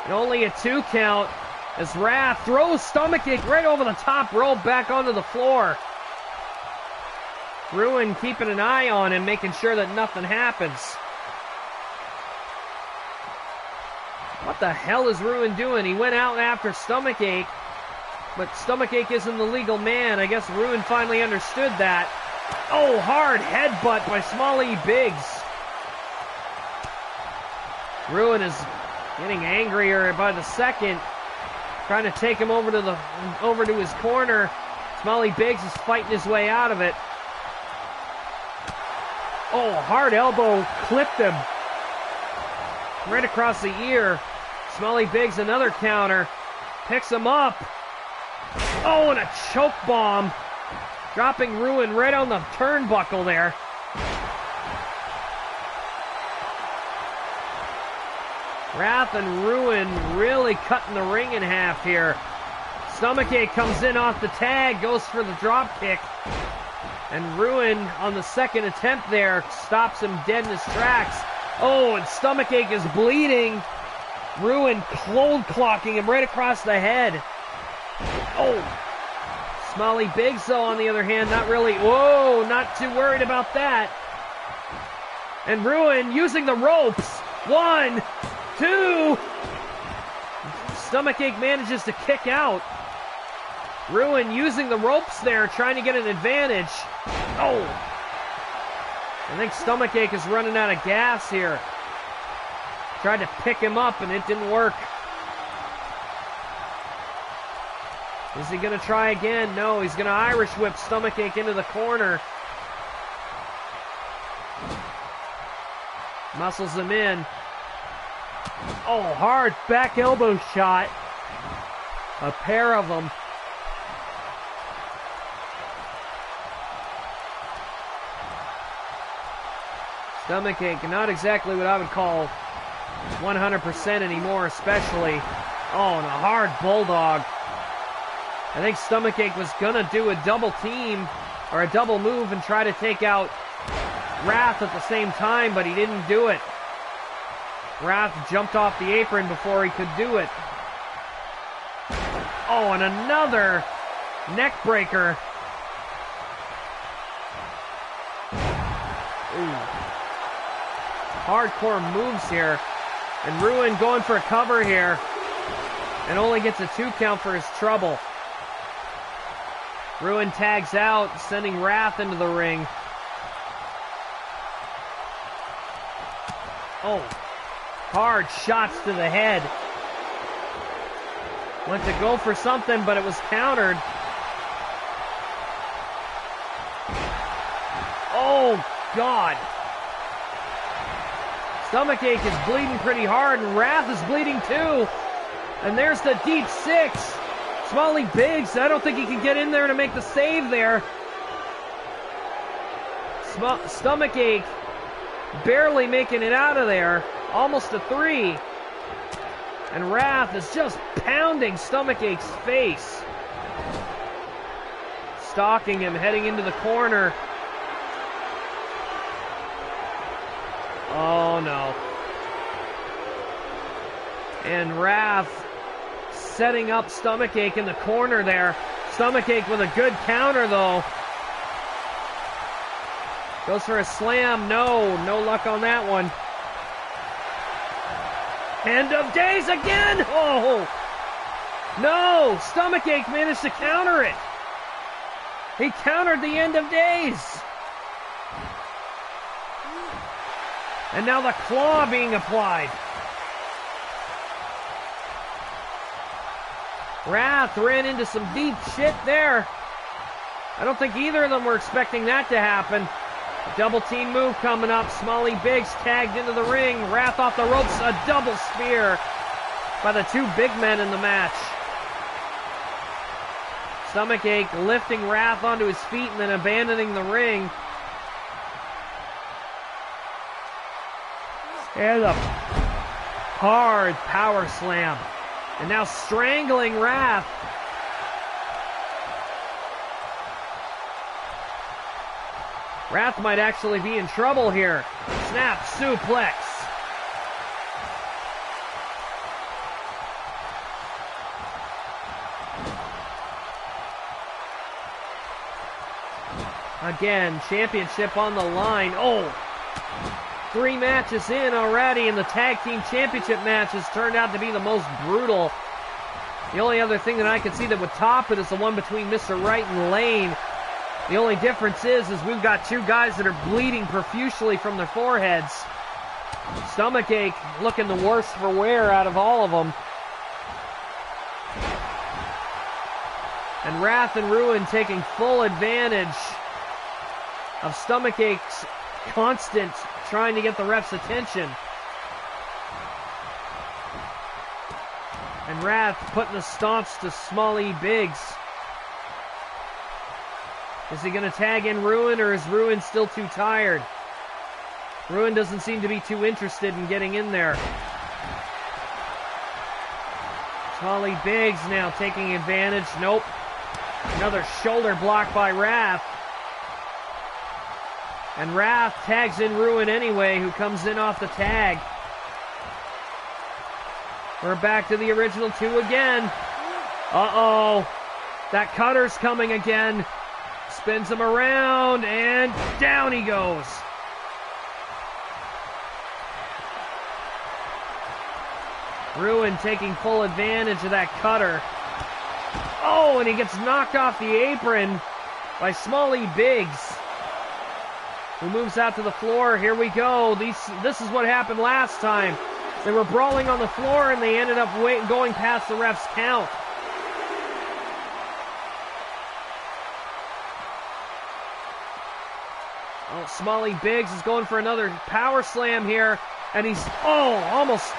And only a 2 count as Wrath throws Stomachache right over the top rope back onto the floor. Ruin keeping an eye on him, making sure that nothing happens. What the hell is Ruin doing? He went out after Stomachache, but Stomachache isn't the legal man. I guess Ruin finally understood that. Oh, hard headbutt by Small-E Biggs. Ruin is getting angrier by the second, trying to take him over to his corner. Small-E Biggs is fighting his way out of it. Oh, hard elbow clipped him right across the ear. Small-E Biggs, another counter, picks him up. Oh, and a choke bomb, dropping Ruin right on the turnbuckle there. Wrath and Ruin really cutting the ring in half here. Stomachache comes in off the tag, goes for the drop kick. And Ruin, on the second attempt there, stops him dead in his tracks. Oh, and Stomachache is bleeding. Ruin cold clocking him right across the head. Oh. Small-E Biggs, though, on the other hand, not really, whoa, not too worried about that. And Ruin using the ropes. 1, 2. Stomachache manages to kick out. Ruin using the ropes there, trying to get an advantage. Oh! I think Stomachache is running out of gas here. Tried to pick him up and it didn't work. Is he going to try again? No, he's going to Irish whip Stomachache into the corner. Muscles him in. Oh, hard back elbow shot. A pair of them. Stomachache, not exactly what I would call 100% anymore, especially. Oh, and a hard bulldog. I think Stomachache was going to do a double team or a double move and try to take out Wrath at the same time, but he didn't do it. Wrath jumped off the apron before he could do it. Oh, and another neck breaker. Ooh. Hardcore moves here. And Ruin going for a cover here. And only gets a 2 count for his trouble. Ruin tags out, sending Wrath into the ring. Oh, hard shots to the head. Went to go for something, but it was countered. Oh, God. Stomachache is bleeding pretty hard, and Wrath is bleeding too. And there's the deep 6. Smalley Biggs, I don't think he can get in there to make the save there. Stomachache barely making it out of there. Almost a 3. And Wrath is just pounding Stomachache's face. Stalking him, heading into the corner. Oh no. And Wrath setting up Stomachache in the corner there. Stomachache with a good counter though. Goes for a slam. No luck on that one. End of days again. Oh no! Stomachache managed to counter it. He countered the end of days. And now the claw being applied. Wrath ran into some deep shit there. I don't think either of them were expecting that to happen. Double team move coming up. Smalley Biggs tagged into the ring. Wrath off the ropes. A double spear by the 2 big men in the match. Stomachache lifting Wrath onto his feet and then abandoning the ring. And a hard power slam. And now strangling Wrath. Wrath might actually be in trouble here. Snap suplex. Again, championship on the line. Oh! 3 matches in already, and the tag team championship match has turned out to be the most brutal. The only other thing that I can see that would top it is the one between Mr. Wright and Lane. The only difference is we've got 2 guys that are bleeding profusely from their foreheads. Stomachache looking the worst for wear out of all of them. And Wrath and Ruin taking full advantage of Stomachache's constant trying to get the ref's attention. And Wrath putting the stomps to Smalley Biggs. Is he going to tag in Ruin, or is Ruin still too tired? Ruin doesn't seem to be too interested in getting in there. Smalley Biggs now taking advantage. Nope. Another shoulder block by Wrath. And Wrath tags in Ruin anyway, who comes in off the tag. We're back to the original 2 again. Uh-oh. That cutter's coming again. Spins him around, and down he goes. Ruin taking full advantage of that cutter. Oh, and he gets knocked off the apron by Smalley Biggs, who moves out to the floor. Here we go. This is what happened last time. They were brawling on the floor, and they ended up going past the ref's count. Oh, Smalley Biggs is going for another power slam here, and he's, almost.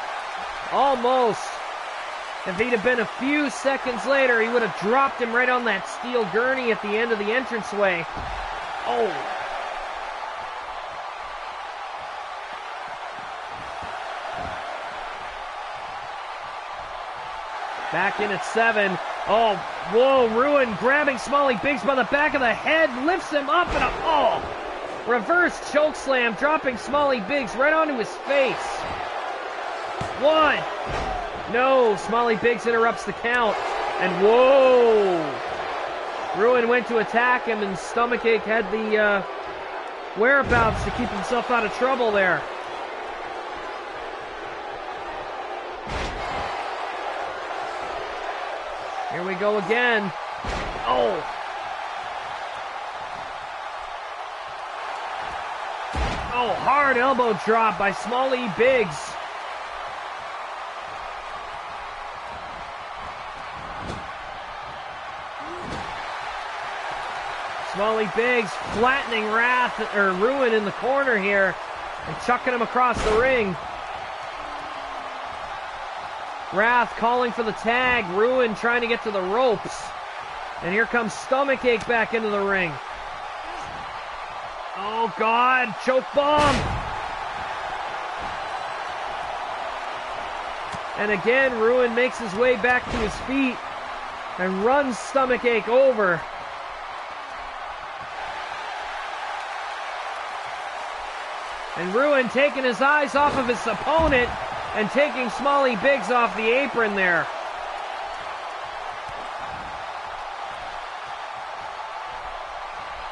If he'd have been a few seconds later, he would have dropped him right on that steel gurney at the end of the entranceway. Oh. Back in at 7. Oh, whoa, Ruin grabbing Smalley Biggs by the back of the head, lifts him up, and reverse choke slam, dropping Smalley Biggs right onto his face. 1. No, Smalley Biggs interrupts the count. And whoa! Ruin went to attack him, and Stomachache had the whereabouts to keep himself out of trouble there. Here we go again. Oh! Oh, hard elbow drop by Smalley Biggs. Smalley Biggs flattening Ruin in the corner here and chucking him across the ring. Wrath calling for the tag. Ruin trying to get to the ropes. And here comes Stomachache back into the ring. Oh, God. Choke bomb. And again, Ruin makes his way back to his feet and runs Stomachache over. And Ruin taking his eyes off of his opponent and taking Smalley Biggs off the apron there.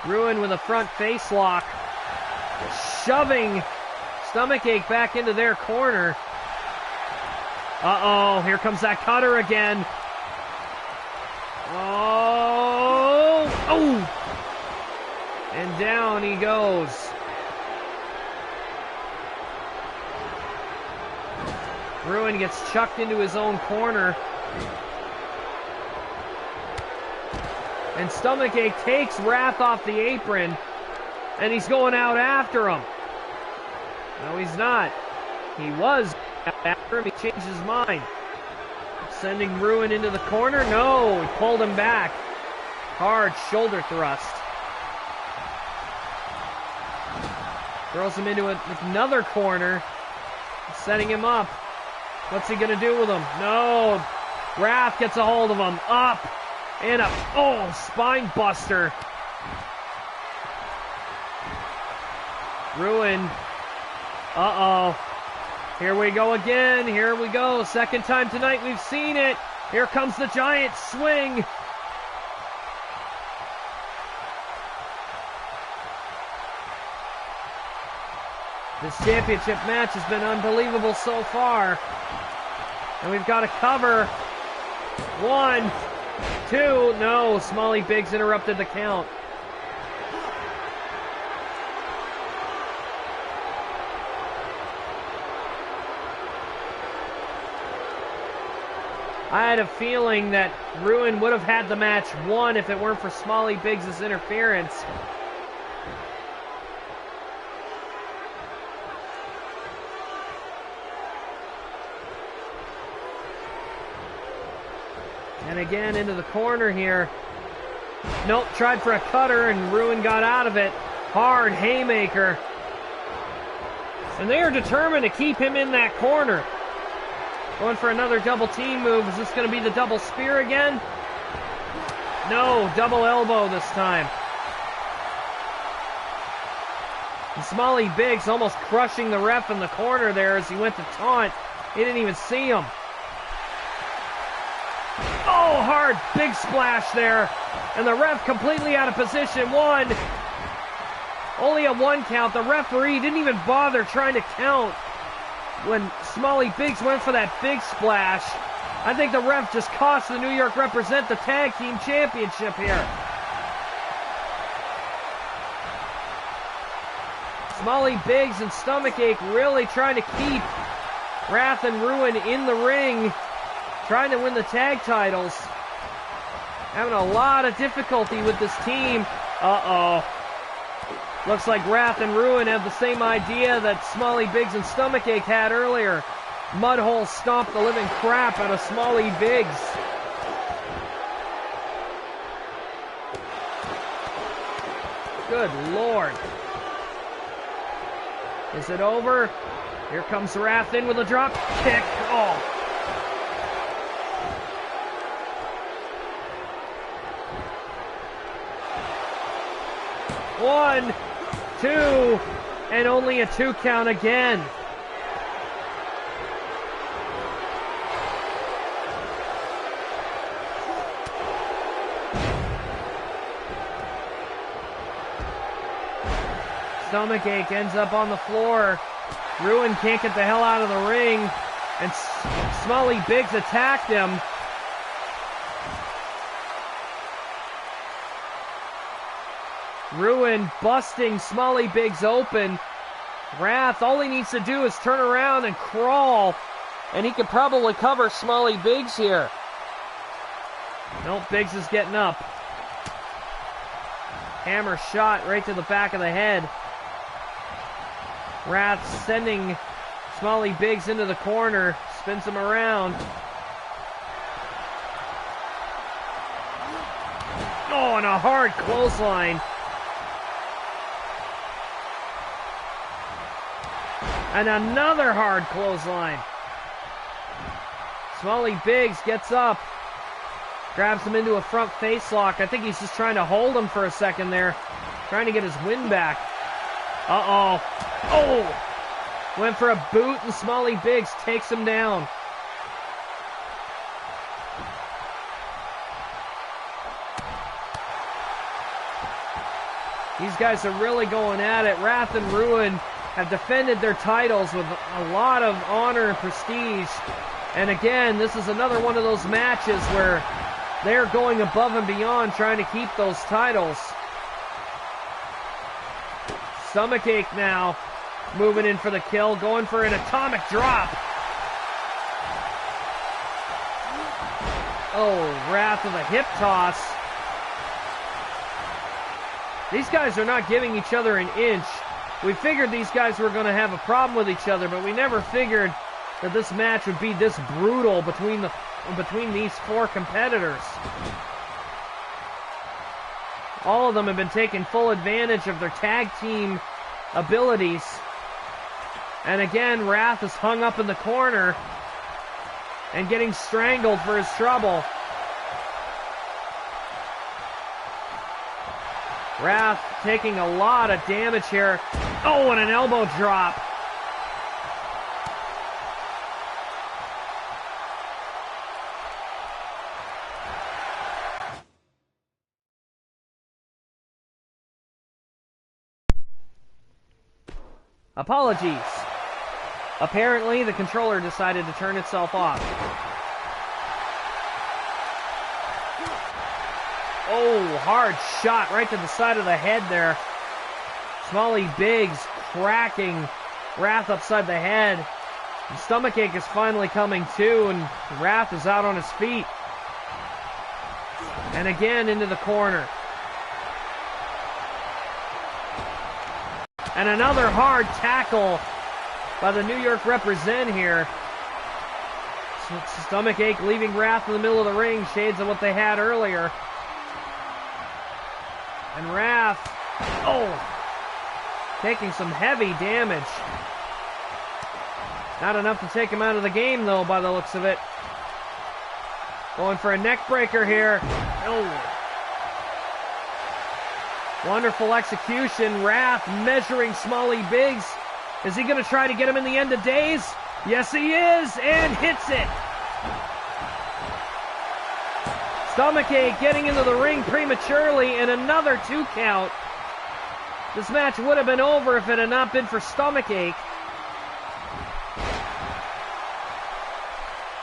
Ruin with a front face lock, shoving Stomachache back into their corner. Uh-oh, here comes that cutter again. Oh! And down he goes. Ruin gets chucked into his own corner. And Stomachache takes Wrath off the apron, and he's going out after him. No, he's not. He was after him. He changed his mind. Sending Ruin into the corner. No, he pulled him back. Hard shoulder thrust. Throws him into another corner, setting him up. What's he going to do with him? No. Wrath gets a hold of him. Up. And a, spine buster. Ruin. Uh-oh. Here we go again. Here we go. Second time tonight we've seen it. Here comes the giant swing. This championship match has been unbelievable so far. And we've got a cover. 1, 2. No, Smalley Biggs interrupted the count. I had a feeling that Ruin would have had the match won if it weren't for Smalley Biggs' interference. And again into the corner here. Nope, tried for a cutter and Ruin got out of it. Hard haymaker. And they are determined to keep him in that corner. Going for another double team move. Is this going to be the double spear again? No, double elbow this time. And Smalley Biggs almost crushing the ref in the corner there as he went to taunt. He didn't even see him. Oh, hard big splash there. And the ref completely out of position. 1. Only a 1 count. The referee didn't even bother trying to count when Smalley Biggs went for that big splash. I think the ref just cost the New York Represent the tag team championship here. Smalley Biggs and Stomachache really trying to keep Wrath and Ruin in the ring, trying to win the tag titles. Having a lot of difficulty with this team. Uh-oh. Looks like Wrath and Ruin have the same idea that Smalley Biggs and Stomachache had earlier. Mudhole stomped the living crap out of Smalley Biggs. Good Lord. Is it over? Here comes Wrath in with a drop kick. Oh. One, two, and only a 2 count again. Stomachache ends up on the floor. Ruin can't get the hell out of the ring, and Smalley Biggs attacked him. Ruin busting Smalley Biggs open. Wrath, all he needs to do is turn around and crawl, and he could probably cover Smalley Biggs here. Nope, Biggs is getting up. Hammer shot right to the back of the head. Wrath sending Smalley Biggs into the corner, spins him around. Oh, and a hard clothesline. And another hard clothesline. Smalley Biggs gets up, grabs him into a front face lock. I think he's just trying to hold him for a second there, trying to get his wind back. Uh-oh. Oh! Went for a boot, and Smalley Biggs takes him down. These guys are really going at it. Wrath and Ruin have defended their titles with a lot of honor and prestige. And again, this is another one of those matches where they're going above and beyond trying to keep those titles. Stomachache now moving in for the kill, going for an atomic drop. Oh, Wrath with a hip toss. These guys are not giving each other an inch. We figured these guys were going to have a problem with each other, but we never figured that this match would be this brutal between these 4 competitors. All of them have been taking full advantage of their tag team abilities. And again, Wrath is hung up in the corner and getting strangled for his trouble. Wrath taking a lot of damage here. Oh, and an elbow drop. Apologies. Apparently, the controller decided to turn itself off. Oh, hard shot right to the side of the head there. Smalley Biggs cracking Wrath upside the head. The Stomachache is finally coming to, and Wrath is out on his feet. And again into the corner. And another hard tackle by the New York Represent here. Stomachache leaving Wrath in the middle of the ring, shades of what they had earlier. And Wrath, oh, taking some heavy damage. Not enough to take him out of the game, though, by the looks of it. Going for a neck breaker here. Oh. Wonderful execution. Wrath measuring Smalley Biggs. Is he going to try to get him in the end of days? Yes, he is, and hits it. Stomachache getting into the ring prematurely, and another 2 count. This match would have been over if it had not been for Stomachache.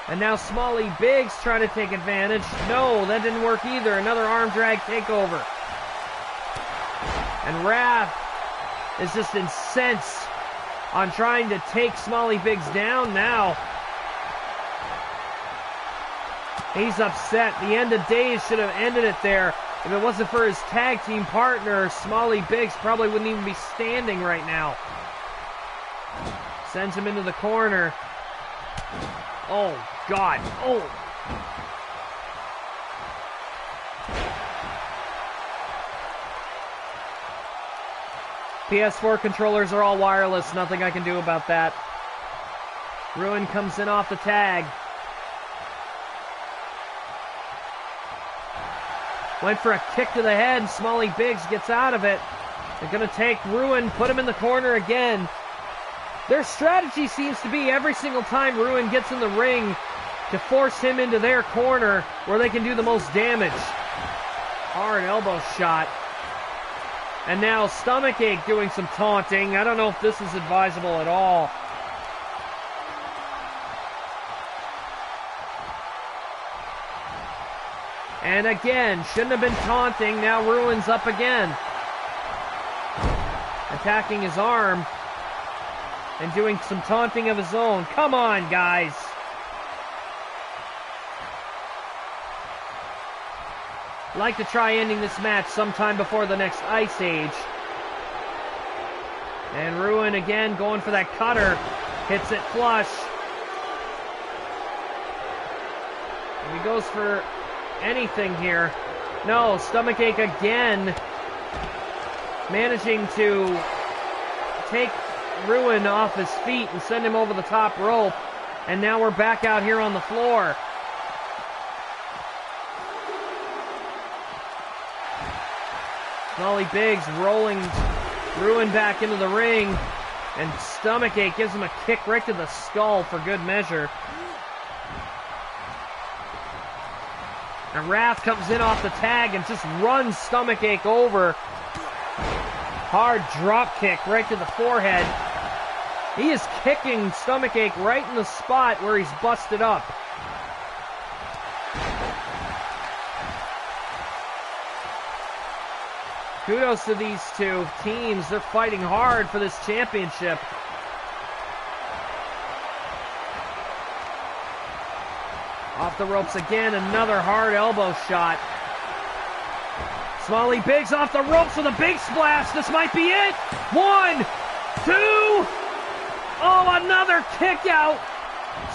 And now Smalley Biggs trying to take advantage. No, that didn't work either. Another arm drag takeover. And Wrath is just incensed on trying to take Smalley Biggs down now. He's upset. The end of days should have ended it there. If it wasn't for his tag team partner, Smalley Biggs probably wouldn't even be standing right now. Sends him into the corner. Oh, God. Oh. PS4 controllers are all wireless. Nothing I can do about that. Ruin comes in off the tag. Went for a kick to the head. Smalley Biggs gets out of it. They're going to take Ruin, put him in the corner again. Their strategy seems to be every single time Ruin gets in the ring to force him into their corner where they can do the most damage. Hard elbow shot. And now Stomachache doing some taunting. I don't know if this is advisable at all. And again, shouldn't have been taunting. Now Ruin's up again. Attacking his arm. And doing some taunting of his own. Come on, guys. I'd like to try ending this match sometime before the next Ice Age. And Ruin again going for that cutter. Hits it flush. And he goes for anything here. No, Stomachache again. Managing to take Ruin off his feet and send him over the top rope. And now we're back out here on the floor. Smalley Biggs rolling Ruin back into the ring. And Stomachache gives him a kick right to the skull for good measure. And Wrath comes in off the tag and just runs Stomachache over. Hard drop kick right to the forehead. He is kicking Stomachache right in the spot where he's busted up. Kudos to these two teams. They're fighting hard for this championship. Off the ropes again, another hard elbow shot. Smalley Biggs off the ropes with a big splash. This might be it. 1, 2. Oh, another kick out.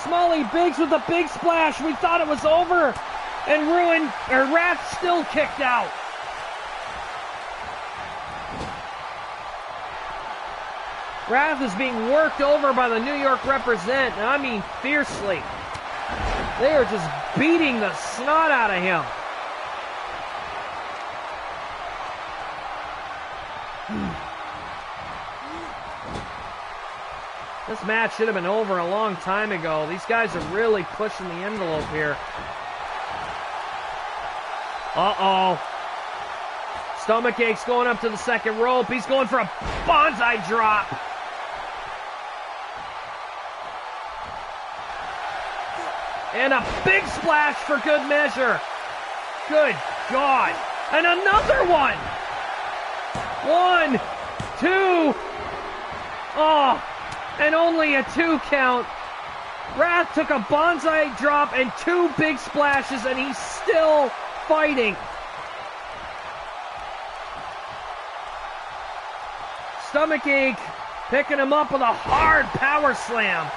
Smalley Biggs with a big splash. We thought it was over. And Wrath still kicked out. Wrath is being worked over by the New York Represent, and I mean fiercely. They are just beating the snot out of him. This match should have been over a long time ago. These guys are really pushing the envelope here. Uh-oh. Stomachache's going up to the second rope. He's going for a bonsai drop. And a big splash for good measure. Good God. And another one. 1, 2. Oh, and only a 2 count. Wrath took a bonsai drop and 2 big splashes, and he's still fighting. Stomachache picking him up with a hard power slam.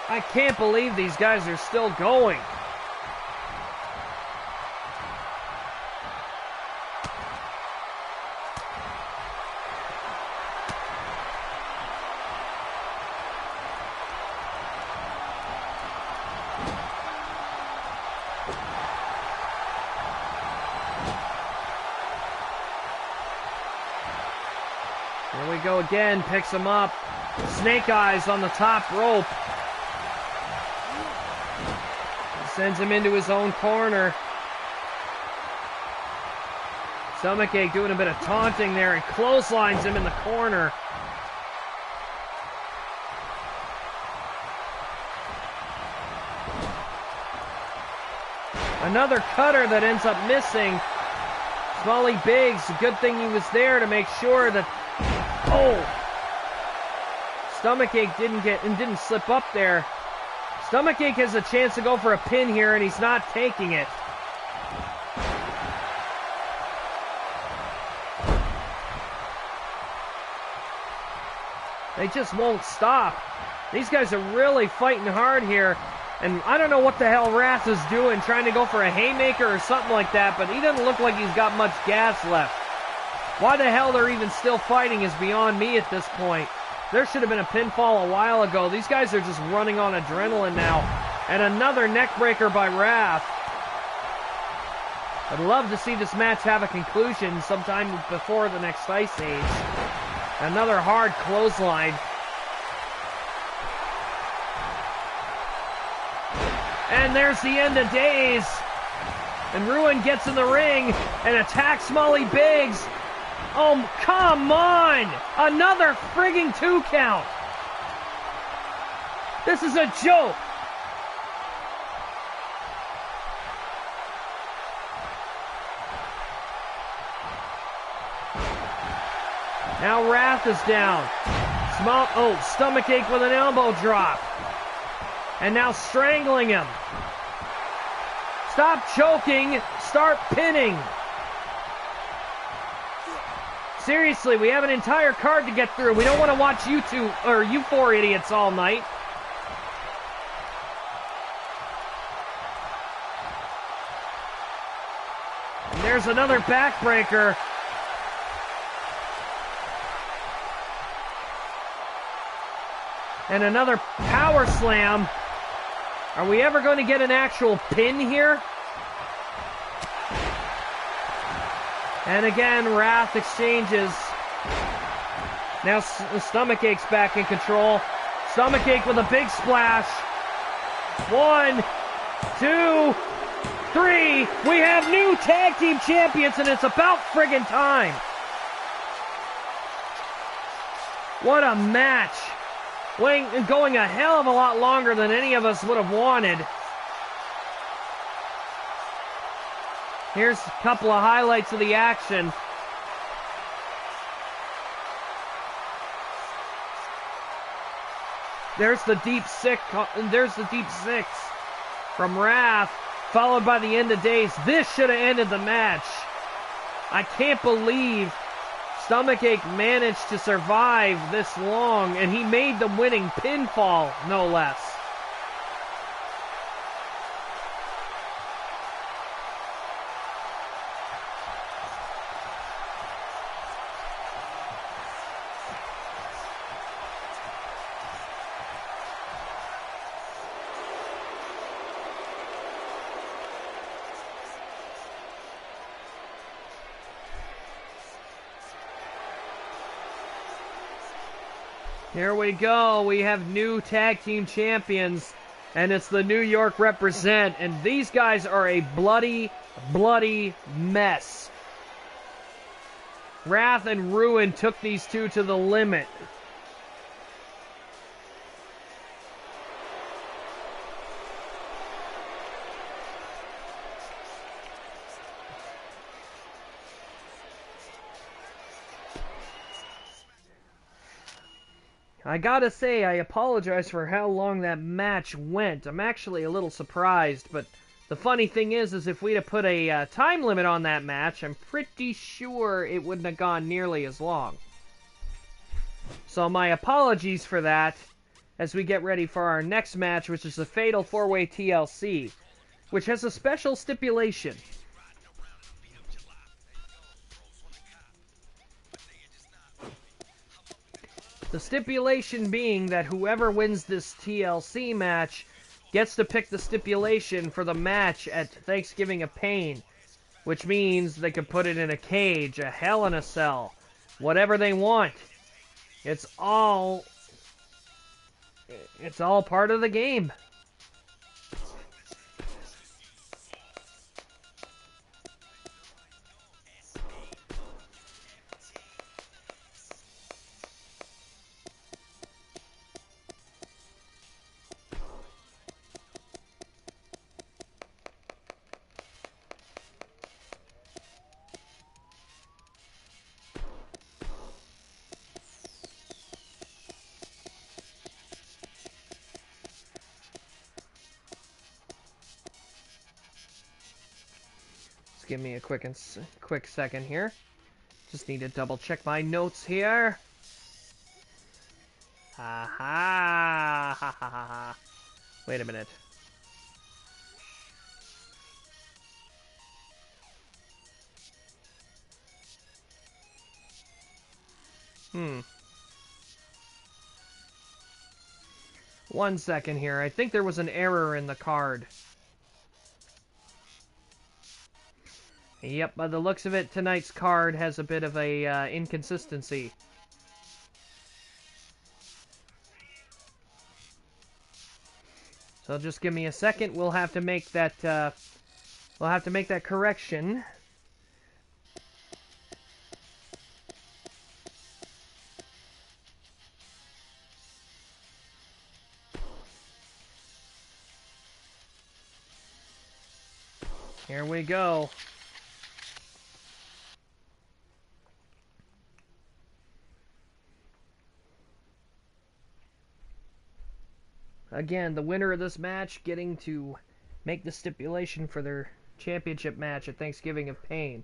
I can't believe these guys are still going. Here we go again, picks him up. Snake Eyes on the top rope. Sends him into his own corner. Stomachache doing a bit of taunting there and clotheslines him in the corner. Another cutter that ends up missing. Smalley Biggs, a good thing he was there to make sure that... Oh! Stomachache didn't slip up there. Stomachache has a chance to go for a pin here, and he's not taking it. They just won't stop. These guys are really fighting hard here. And I don't know what the hell Wrath is doing, trying to go for a haymaker or something like that, but he doesn't look like he's got much gas left. Why the hell they're even still fighting is beyond me at this point. There should have been a pinfall a while ago. These guys are just running on adrenaline now. And another neckbreaker by Wrath. I'd love to see this match have a conclusion sometime before the next Ice Age. Another hard clothesline. And there's the end of days. And Ruin gets in the ring and attacks Smalley Biggs. Oh, come on! Another frigging 2 count. This is a joke. Now Wrath is down. Stomachache with an elbow drop. And now strangling him. Stop choking. Start pinning. Seriously, we have an entire card to get through. We don't want to watch you four idiots all night. And there's another backbreaker. And another power slam. Are we ever going to get an actual pin here? And again, Wrath exchanges. Now Stomachache's back in control. Stomachache with a big splash. 1, 2, 3. We have new tag team champions, and it's about friggin' time. What a match. Going a hell of a lot longer than any of us would have wanted. Here's a couple of highlights of the action. There's the deep six from Wrath, followed by the end of days. This should have ended the match. I can't believe Stomachache managed to survive this long, and he made the winning pinfall, no less. Here we go. We have new tag team champions, and it's the New York Represent, and these guys are a bloody, bloody mess. Wrath and Ruin took these two to the limit. I gotta say, I apologize for how long that match went. I'm actually a little surprised, but the funny thing is if we'd have put a time limit on that match, I'm pretty sure it wouldn't have gone nearly as long. So my apologies for that as we get ready for our next match, which is the Fatal 4-Way TLC, which has a special stipulation. The stipulation being that whoever wins this TLC match gets to pick the stipulation for the match at Thanksgiving of Pain, which means they could put it in a cage, a Hell in a Cell, whatever they want. It's all part of the game. Just give me a quick second here. Just need to double check my notes here. Ha ha ha ha ha. Wait a minute. One second here. I think there was an error in the card. Yep, by the looks of it, tonight's card has a bit of a inconsistency. So just give me a second. We'll have to make that. We'll have to make that correction. Here we go. Again, the winner of this match getting to make the stipulation for their championship match at Thanksgiving of Pain.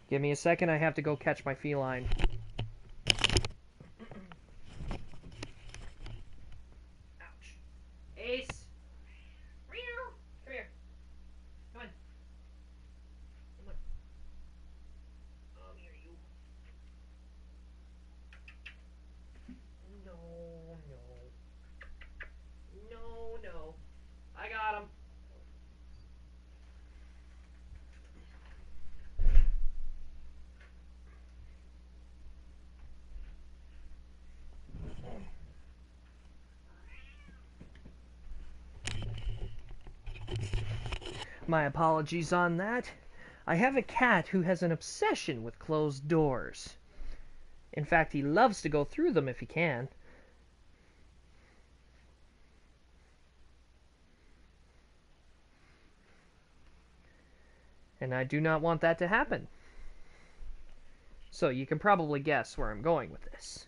Give me a second, I have to go catch my feline. Ouch. Ace! Come here. Come on. Come on. Come here, you. No. I got him. My apologies on that. I have a cat who has an obsession with closed doors. In fact, he loves to go through them if he can. And I do not want that to happen. So you can probably guess where I'm going with this.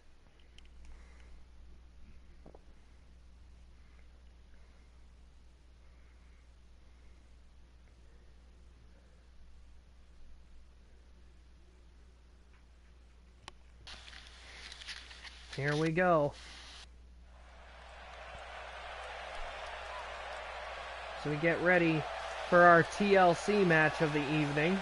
Here we go. So we get ready for our TLC match of the evening.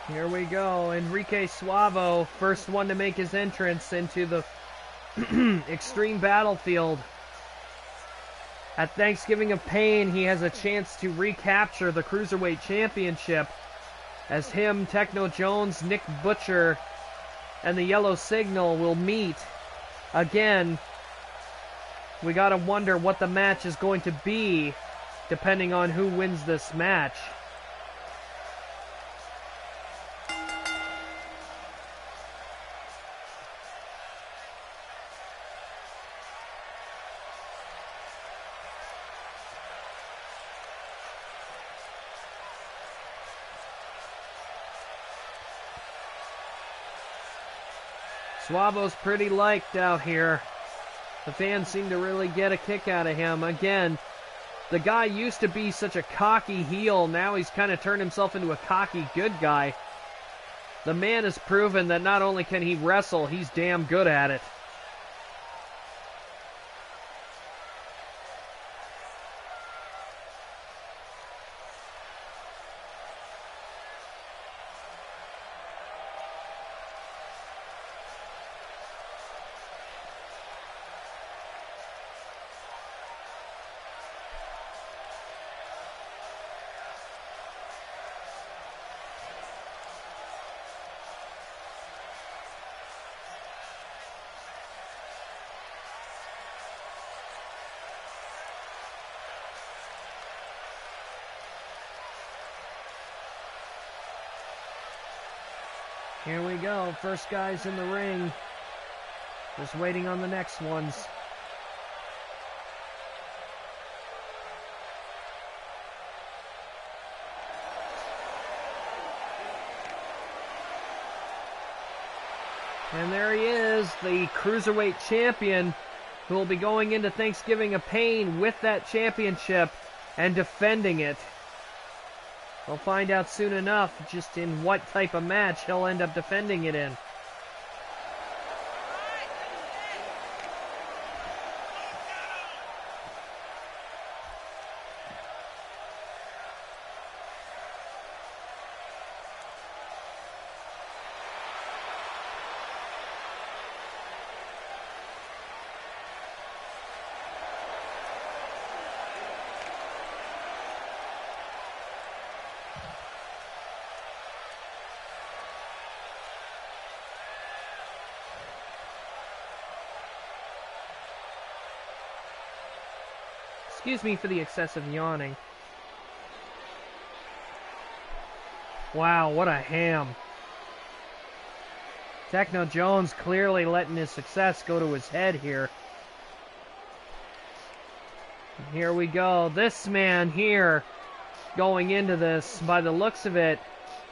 Here we go. Enrique Suavo, first one to make his entrance into the Extreme Battlefield. At Thanksgiving of Pain, he has a chance to recapture the Cruiserweight Championship as him, Techno Jones, Nick Butcher, and the Yellow Signal will meet again. We gotta wonder what the match is going to be depending on who wins this match. Suavo's pretty liked out here. The fans seem to really get a kick out of him. Again, the guy used to be such a cocky heel. Now he's kind of turned himself into a cocky good guy. The man has proven that not only can he wrestle, he's damn good at it. Here we go. First guys in the ring. Just waiting on the next ones. And there he is, the Cruiserweight Champion, who will be going into Thanksgiving of Pain with that championship and defending it. We'll find out soon enough just in what type of match he'll end up defending it in. Excuse me for the excessive yawning. Wow, what a ham. Techno Jones clearly letting his success go to his head here. And here we go. This man here, going into this, by the looks of it,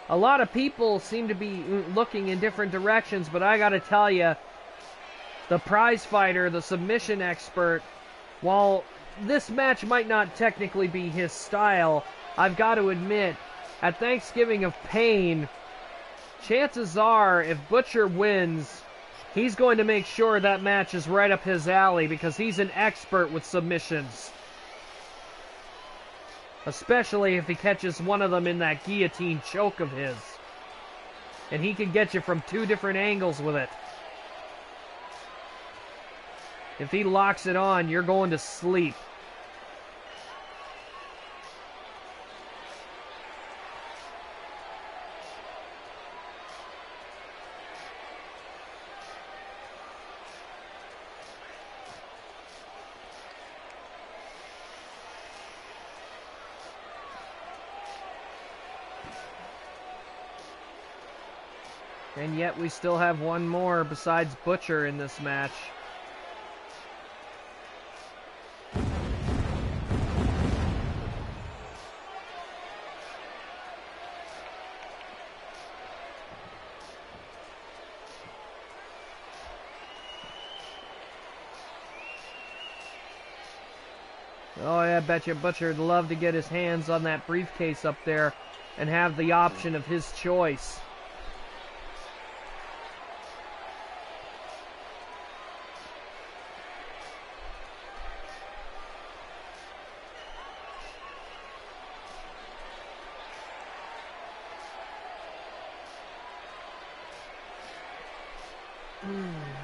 a lot of people seem to be looking in different directions, but I gotta tell you, the prize fighter, the submission expert, while this match might not technically be his style, I've got to admit, at Thanksgiving of Pain, chances are, if Butcher wins, he's going to make sure that match is right up his alley because he's an expert with submissions. Especially if he catches one of them in that guillotine choke of his. And he can get you from 2 different angles with it. If he locks it on, you're going to sleep. And yet we still have one more besides Butcher in this match. Oh yeah, I bet you Butcher'd love to get his hands on that briefcase up there and have the option of his choice.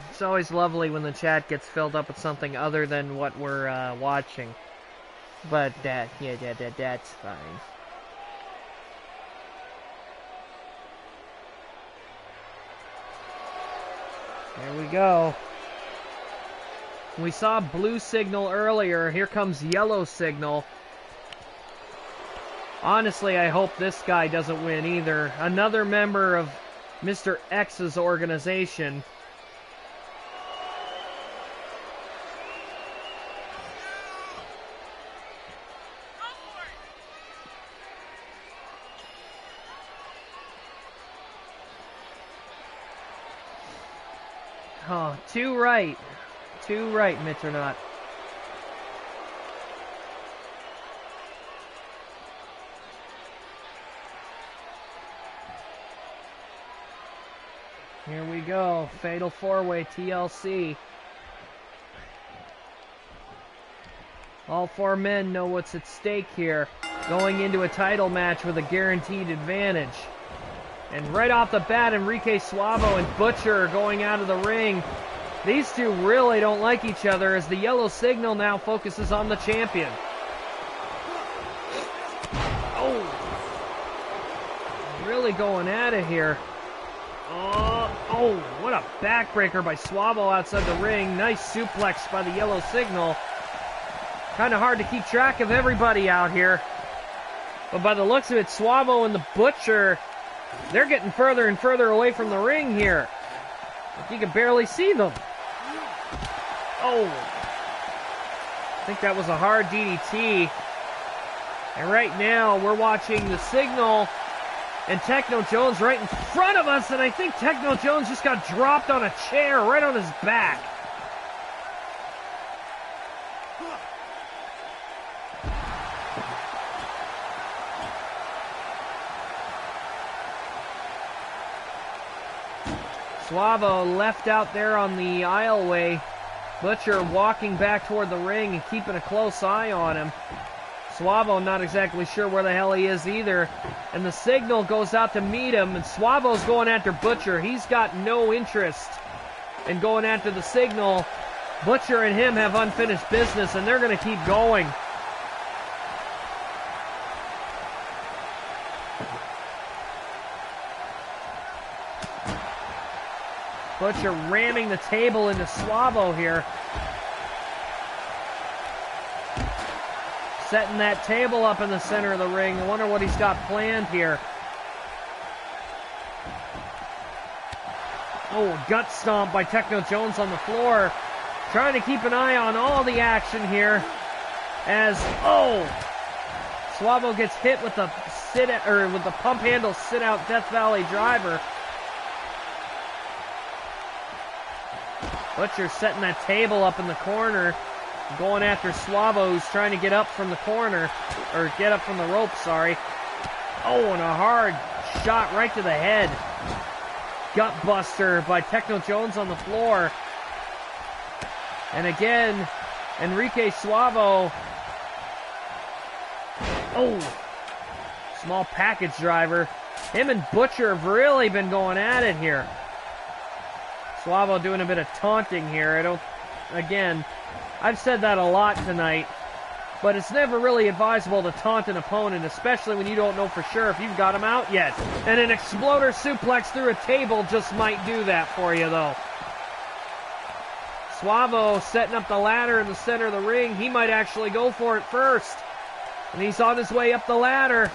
It's always lovely when the chat gets filled up with something other than what we're watching. But that's fine. There we go. We saw blue signal earlier. Here comes yellow signal. Honestly, I hope this guy doesn't win either. Another member of Mr. X's organization. Oh, too right. Too right, Mitronaut. Here we go. Fatal 4-way TLC. All 4 men know what's at stake here. Going into a title match with a guaranteed advantage. And right off the bat, Enrique Suavo and Butcher are going out of the ring. These two really don't like each other as the yellow signal now focuses on the champion. Oh, really going at it here. Oh, what a backbreaker by Suavo outside the ring. Nice suplex by the yellow signal. Kind of hard to keep track of everybody out here. But by the looks of it, Suavo and the Butcher, they're getting further and further away from the ring here. You can barely see them. Oh. I think that was a hard DDT. And right now, we're watching the signal And Techno Jones right in front of us, and I think Techno Jones just got dropped on a chair right on his back. Suavo left out there on the aisleway. Butcher walking back toward the ring and keeping a close eye on him. Suavo not exactly sure where the hell he is either. And the signal goes out to meet him, and Suavo's going after Butcher. He's got no interest in going after the signal. Butcher and him have unfinished business, and they're going to keep going. Butcher ramming the table into Suavo here. Setting that table up in the center of the ring. I wonder what he's got planned here. Oh, a gut stomp by Techno Jones on the floor. Trying to keep an eye on all the action here. As, Suavo gets hit with the with the pump handle sit out Death Valley driver. Butcher setting that table up in the corner, going after Suavo, who's trying to get up from the corner, or get up from the rope, sorry. Oh, and a hard shot right to the head. Gut buster by Techno Jones on the floor. And again, Enrique Suavo. Oh, small package driver. Him and Butcher have really been going at it here. Suavo doing a bit of taunting here. I've said that a lot tonight, but it's never really advisable to taunt an opponent, especially when you don't know for sure if you've got him out yet. And an exploder suplex through a table just might do that for you, though. Suavo setting up the ladder in the center of the ring. He might actually go for it first. And he's on his way up the ladder.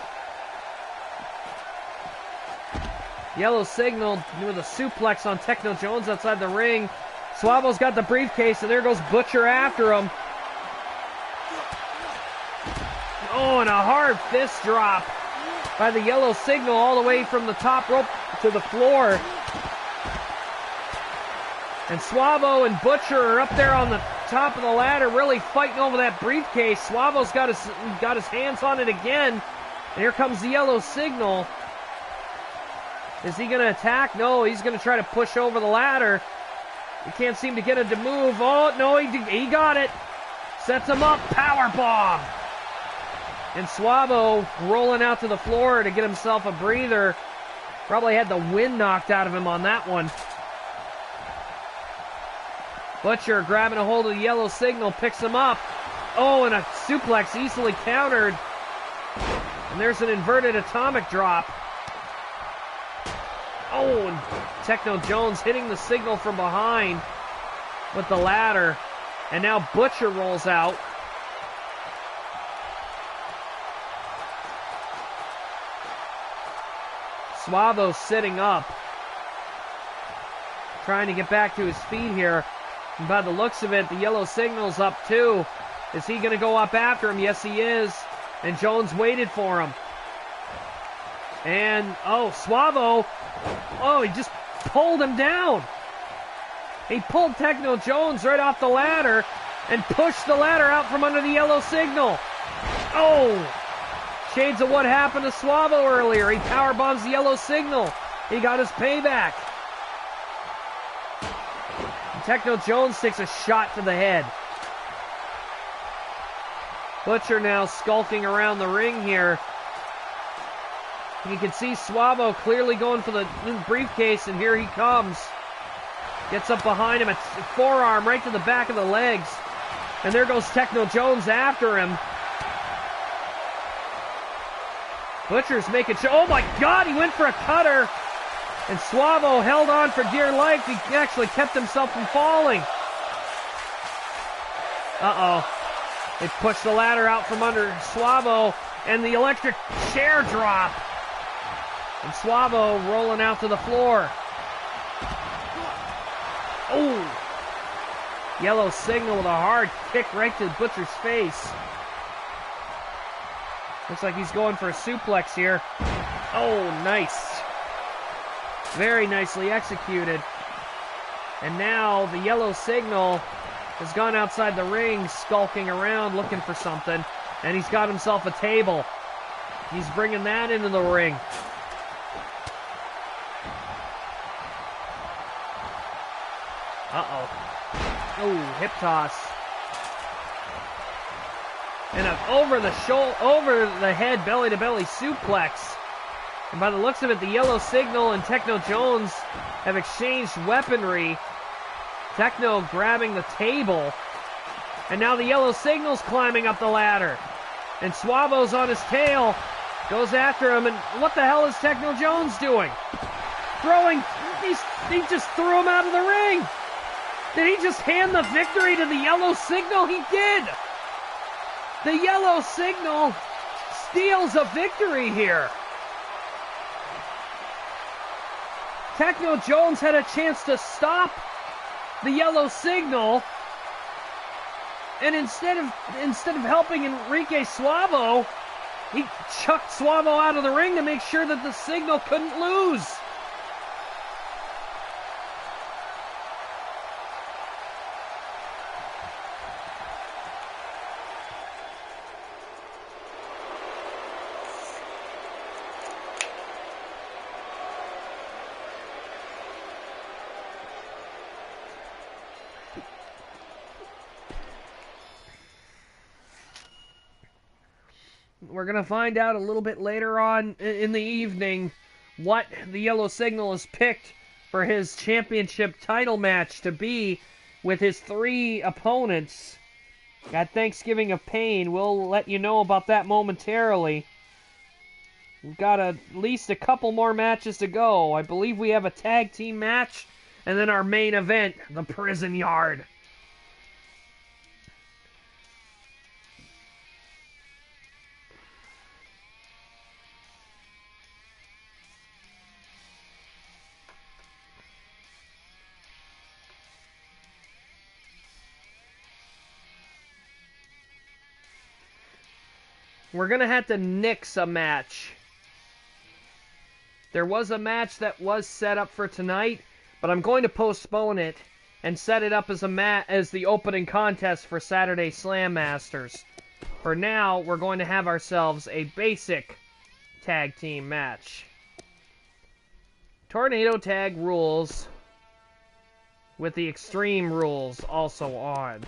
Yellow signal with a suplex on Techno Jones outside the ring. Suavo's got the briefcase, and there goes Butcher after him. Oh, and a hard fist drop by the yellow signal all the way from the top rope to the floor. And Suavo and Butcher are up there on the top of the ladder really fighting over that briefcase. Suavo's got his hands on it again. And here comes the yellow signal. Is he going to attack? No, he's going to try to push over the ladder. He can't seem to get it to move. Oh, no, he got it. Sets him up. Powerbomb. And Suavo rolling out to the floor to get himself a breather. Probably had the wind knocked out of him on that one. Butcher grabbing a hold of the yellow signal, picks him up. Oh, and a suplex easily countered. And there's an inverted atomic drop. Oh, and Techno Jones hitting the signal from behind with the ladder. And now Butcher rolls out. Suavo sitting up. Trying to get back to his feet here. And by the looks of it, the yellow signal's up too. Is he going to go up after him? Yes, he is. And Jones waited for him. And, Suavo... Oh, he just pulled him down. He pulled Techno Jones right off the ladder and pushed the ladder out from under the yellow signal. Oh! Shades of what happened to Suavo earlier. He powerbombs the yellow signal. He got his payback. And Techno Jones takes a shot to the head. Butcher now skulking around the ring here. You can see Suavo clearly going for the briefcase, and here he comes. Gets up behind him, a forearm right to the back of the legs. And there goes Techno Jones after him. Butcher's making sure. Oh my God, he went for a cutter. And Suavo held on for dear life. He actually kept himself from falling. They pushed the ladder out from under Suavo, and the electric chair drop. And Suavo rolling out to the floor. Oh! Yellow signal with a hard kick right to Butcher's face. Looks like he's going for a suplex here. Oh, nice. Very nicely executed. And now the yellow signal has gone outside the ring, skulking around, looking for something. And he's got himself a table. He's bringing that into the ring. Uh-oh. Oh, hip toss. And an over-the-head, belly-to-belly suplex. And by the looks of it, the yellow signal and Techno Jones have exchanged weaponry. Techno grabbing the table. And now the yellow signal's climbing up the ladder. And Suavo's on his tail. Goes after him. And what the hell is Techno Jones doing? He just threw him out of the ring. Did he just hand the victory to the yellow signal? He did. The yellow signal steals a victory here. Techno Jones had a chance to stop the yellow signal, and instead of helping Enrique Suavo, he chucked Suavo out of the ring to make sure that the signal couldn't lose. We're going to find out a little bit later on in the evening what the yellow signal has picked for his championship title match to be with his 3 opponents at Thanksgiving of Pain. We'll let you know about that momentarily. We've got at least a couple more matches to go. I believe we have a tag team match and then our main event, the Prison Yard. We're going to have to nix a match. There was a match that was set up for tonight, but I'm going to postpone it and set it up as as the opening contest for Saturday Slam Masters. For now, we're going to have ourselves a basic tag team match. Tornado tag rules with the extreme rules also on.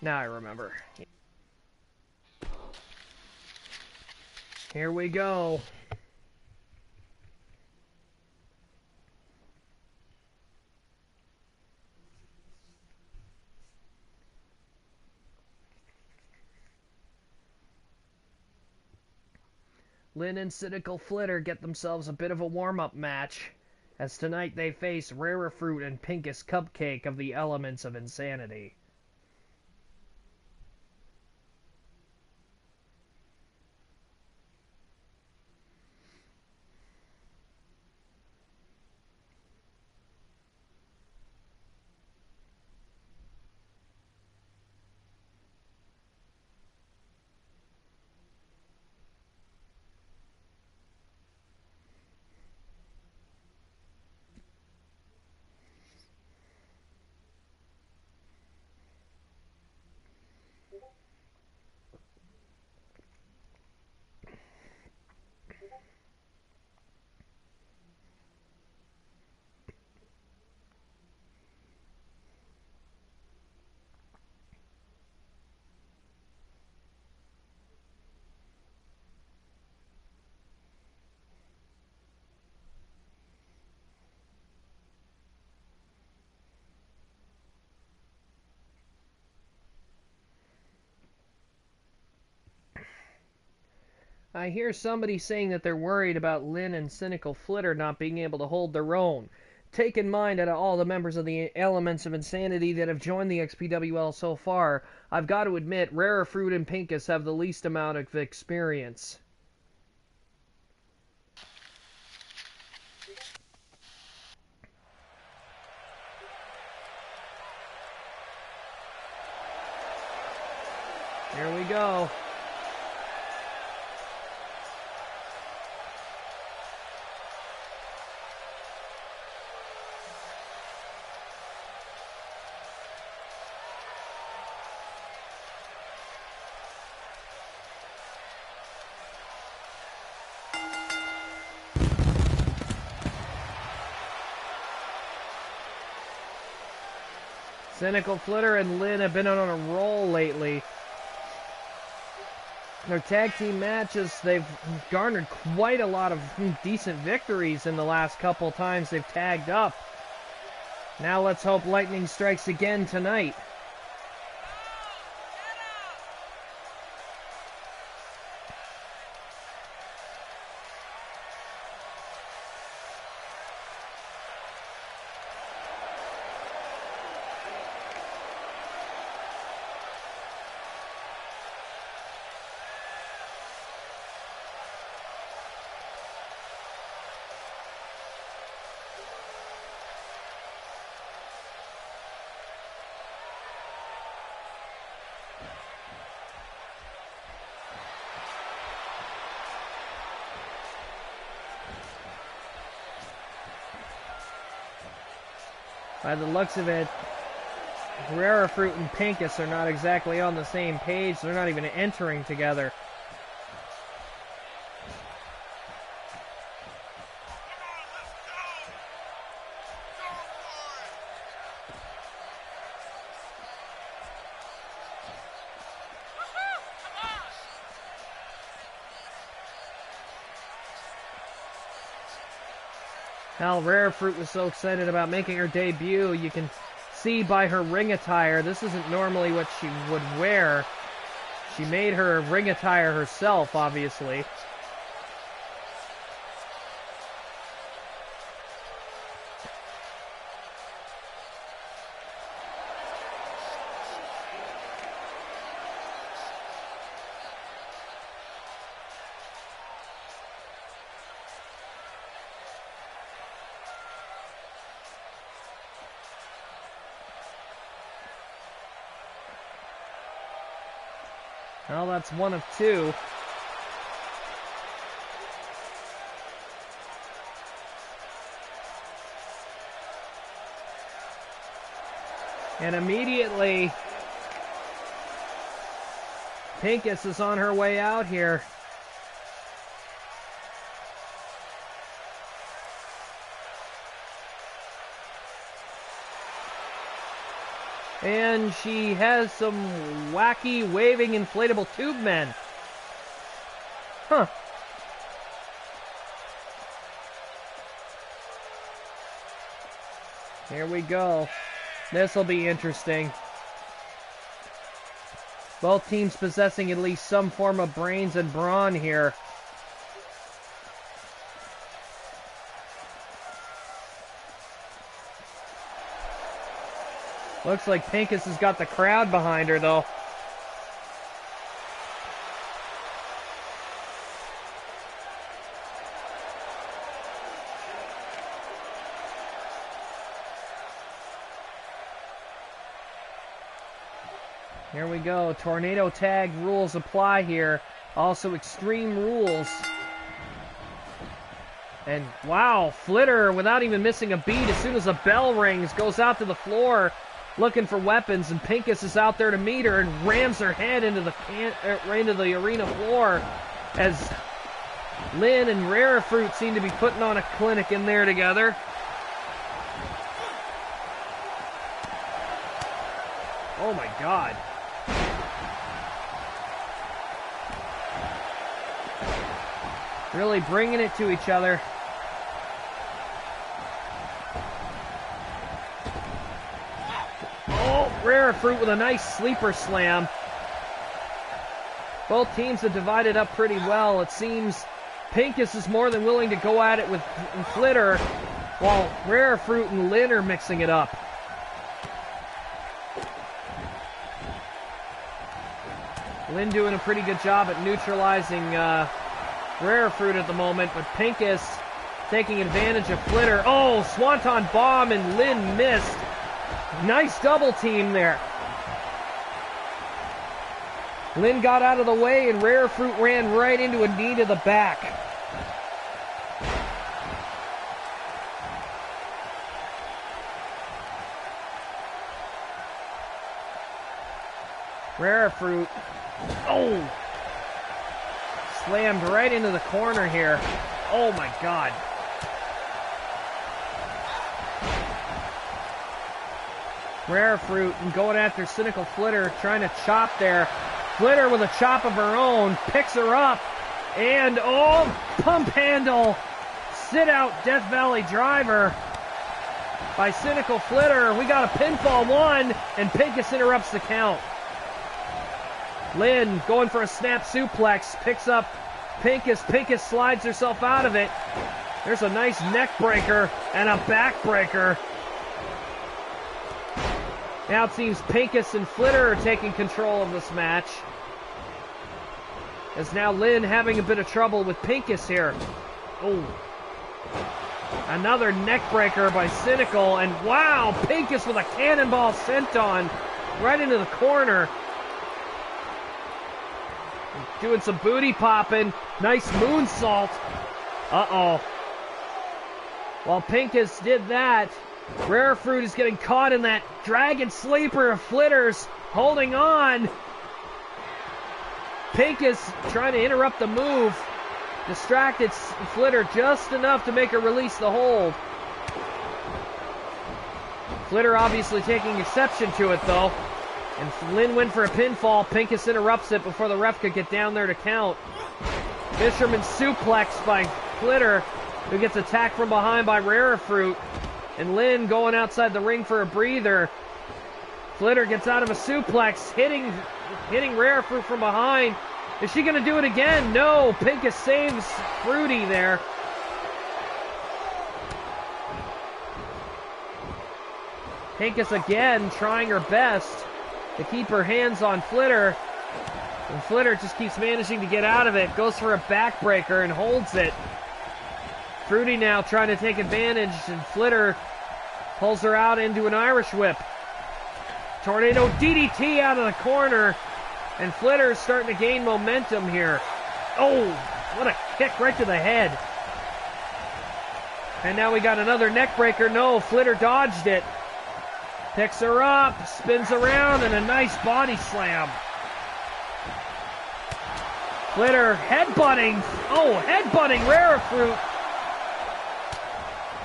Now I remember. Here we go. Lynn and Cynical Flitter get themselves a bit of a warm-up match, as tonight they face Rarer Fruit and Pinkest Cupcake of the Elements of Insanity. I hear somebody saying that they're worried about Lynn and Cynical Flitter not being able to hold their own. Take in mind out of all the members of the Elements of Insanity that have joined the XPWL so far, I've got to admit Rare Fruit and Pinkus have the least amount of experience. Here we go. Cynical Flitter and Lynn have been on a roll lately. Their tag team matches, they've garnered quite a lot of decent victories in the last couple times they've tagged up. Now let's hope lightning strikes again tonight. By the looks of it, Rare Fruit and Pinkus are not exactly on the same page. They're not even entering together. Now, Rare Fruit was so excited about making her debut. You can see by her ring attire, this isn't normally what she would wear. She made her ring attire herself, obviously. Well, that's one of two. And immediately, Pinkus is on her way out here. And she has some wacky waving inflatable tube men. Huh. Here we go. This'll be interesting. Both teams possessing at least some form of brains and brawn here. Looks like Pinkus has got the crowd behind her, though. Here we go. Tornado tag rules apply here. Also extreme rules. And wow, Flitter, without even missing a beat, as soon as the bell rings, goes out to the floor looking for weapons, and Pinkus is out there to meet her and rams her head into the arena floor as Lynn and Rare Fruit seem to be putting on a clinic in there together. Oh my God. Really bringing it to each other. Oh, Rare Fruit with a nice sleeper slam. Both teams have divided up pretty well. It seems Pincus is more than willing to go at it with Flitter, while Rare Fruit and Lynn are mixing it up. Lynn doing a pretty good job at neutralizing Rare Fruit at the moment, but Pincus taking advantage of Flitter. Oh, Swanton Bomb, and Lynn missed. Nice double team there. Lynn got out of the way, and Rare Fruit ran right into a knee to the back. Rare Fruit, oh, slammed right into the corner here. Oh my God. Rare Fruit and going after Cynical Flitter, trying to chop there. Flitter with a chop of her own, picks her up, and oh, pump handle, sit out Death Valley driver by Cynical Flitter. We got a pinfall one, and Pincus interrupts the count. Lynn going for a snap suplex, picks up Pincus. Pincus slides herself out of it. There's a nice neck breaker and a back breaker. Now it seems Pincus and Flitter are taking control of this match. As now Lynn having a bit of trouble with Pincus here. Oh. Another neck breaker by Cynical, and wow, Pincus with a cannonball senton right into the corner. Doing some booty popping. Nice moonsault. Uh-oh. While Pincus did that, Rare Fruit is getting caught in that dragon sleeper of Flitters, holding on. Pincus trying to interrupt the move. Distracted Flitter just enough to make her release the hold. Flitter obviously taking exception to it, though. And Lynn went for a pinfall. Pincus interrupts it before the ref could get down there to count. Fisherman suplex by Flitter, who gets attacked from behind by Rare Fruit. And Lynn going outside the ring for a breather. Flitter gets out of a suplex, hitting Rare Fruit from behind. Is she going to do it again? No. Pincus saves Fruity there. Pincus again trying her best to keep her hands on Flitter. And Flitter just keeps managing to get out of it. Goes for a backbreaker and holds it. Fruity now trying to take advantage, and Flitter pulls her out into an Irish whip. Tornado DDT out of the corner, and Flitter is starting to gain momentum here. Oh, what a kick right to the head. And now we got another neck breaker. No, Flitter dodged it. Picks her up, spins around, and a nice body slam. Flitter headbutting. Oh, headbutting Rare Fruit.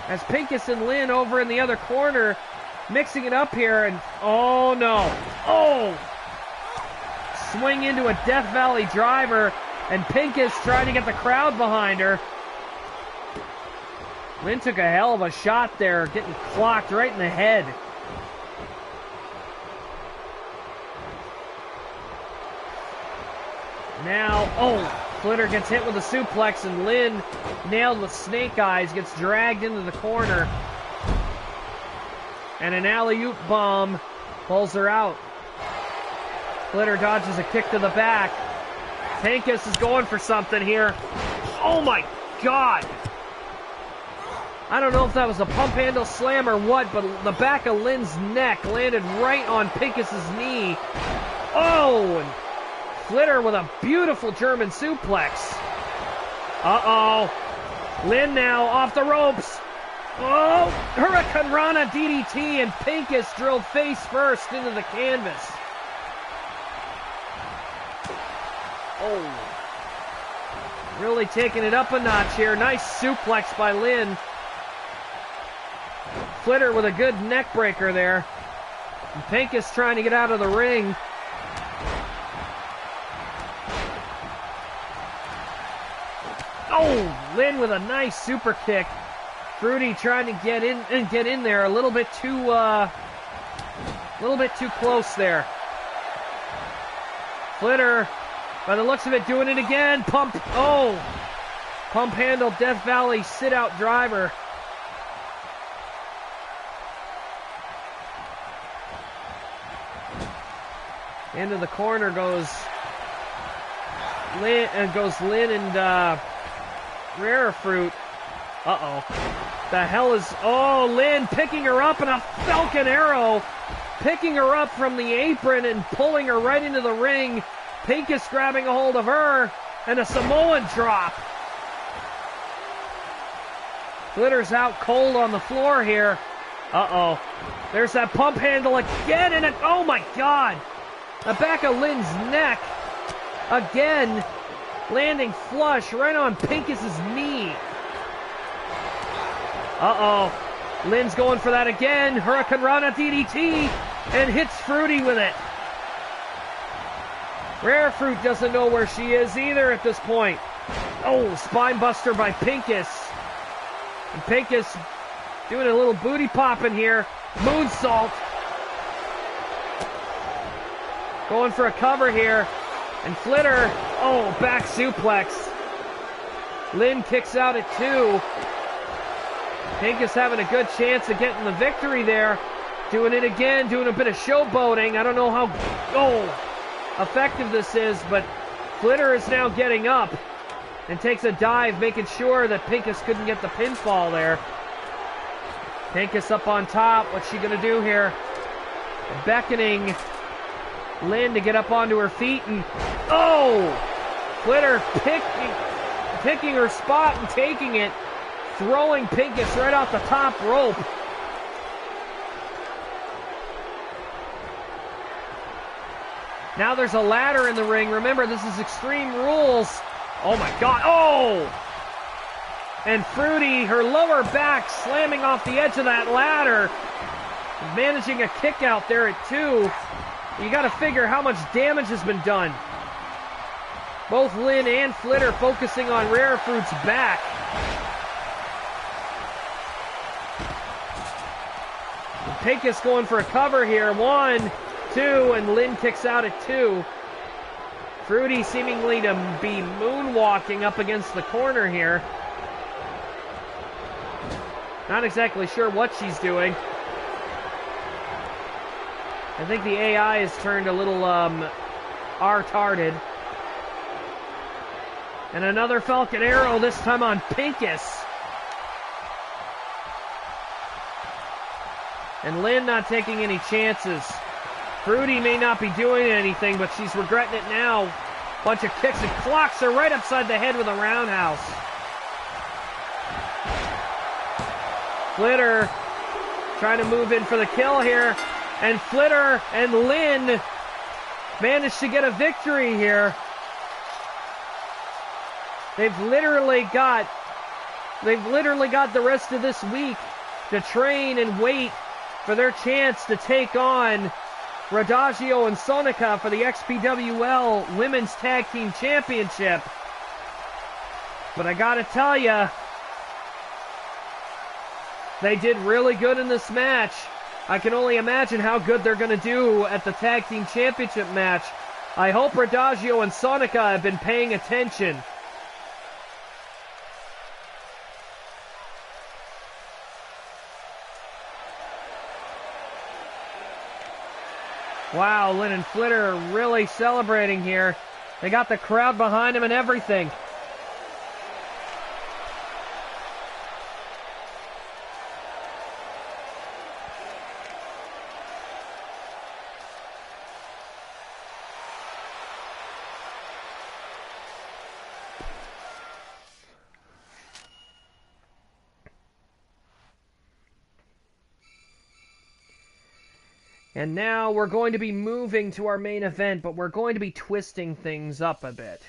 As Pincus and Lynn over in the other corner, mixing it up here, and oh no. Oh! Swing into a Death Valley driver, and Pincus trying to get the crowd behind her. Lynn took a hell of a shot there, getting clocked right in the head. Now, oh, Flitter gets hit with a suplex, and Lynn, nailed with snake eyes, gets dragged into the corner. And an alley-oop bomb pulls her out. Flitter dodges a kick to the back. Pincus is going for something here. Oh my God! I don't know if that was a pump handle slam or what, but the back of Lynn's neck landed right on Pincus's knee. Oh! And Flitter with a beautiful German suplex. Uh-oh. Lynn now off the ropes. Oh! Hurricane Rana DDT, and Pincus drilled face first into the canvas. Oh. Really taking it up a notch here. Nice suplex by Lynn. Flitter with a good neck breaker there. And Pincus trying to get out of the ring. Oh, Lynn with a nice super kick. Fruity trying to get in there a little bit too close there. Flitter By the looks of it, doing it again. Pump handle, Death Valley sit-out driver. Into the corner goes Lynn and Rare Fruit. Uh-oh. The hell is... Oh, Lynn picking her up in a Falcon Arrow. Picking her up from the apron and pulling her right into the ring. Pincus grabbing a hold of her. And a Samoan drop. Glitter's out cold on the floor here. Uh-oh. There's that pump handle again. And oh, my God. The back of Lynn's neck. Again. Landing flush right on Pincus's knee. Uh-oh. Lynn's going for that again. Hurricane Rana DDT. And hits Fruity with it. Rare Fruit doesn't know where she is either at this point. Oh, spine buster by Pincus. And Pincus doing a little booty pop in here. Moonsault. Going for a cover here. And Flitter, oh, back suplex. Lynn kicks out at 2. Pincus having a good chance of getting the victory there. Doing it again, doing a bit of showboating. I don't know how effective this is, but Flitter is now getting up and takes a dive, making sure that Pincus couldn't get the pinfall there. Pincus up on top. What's she going to do here? Beckoning Lynn to get up onto her feet, and Flitter picking her spot and taking it, throwing Pincus right off the top rope. Now there's a ladder in the ring. Remember, this is Extreme Rules. Oh my God. Oh! And Fruity, her lower back slamming off the edge of that ladder. Managing a kick out there at 2. You got to figure how much damage has been done. Both Lynn and Flitter focusing on Rare Fruit's back. And Pincus going for a cover here. 1, 2, and Lynn kicks out at 2. Fruity seemingly to be moonwalking up against the corner here. Not exactly sure what she's doing. I think the AI has turned a little R-tarded. And another Falcon Arrow, this time on Pincus. And Lynn not taking any chances. Fruity may not be doing anything, but she's regretting it now. Bunch of kicks and clocks her right upside the head with a roundhouse. Flitter trying to move in for the kill here. And Flitter and Lynn managed to get a victory here. They've literally got the rest of this week to train and wait for their chance to take on Radagio and Sonica for the XPWL Women's Tag Team Championship. But I gotta tell ya, they did really good in this match. I can only imagine how good they're gonna do at the Tag Team Championship match. I hope Radagio and Sonica have been paying attention. Wow, Lynn and Flitter are really celebrating here. They got the crowd behind them and everything. And now we're going to be moving to our main event, but we're going to be twisting things up a bit.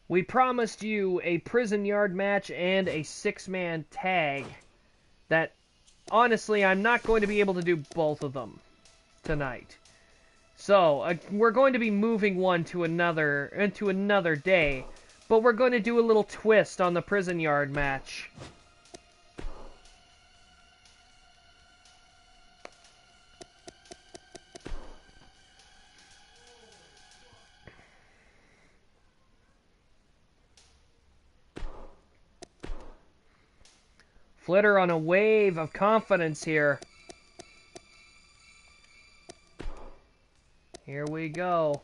We promised you a prison yard match and a 6-man tag that, honestly, I'm not going to be able to do both of them tonight. So, we're going to be moving one to another day, but we're going to do a little twist on the prison yard match. Flitter on a wave of confidence here. Here we go.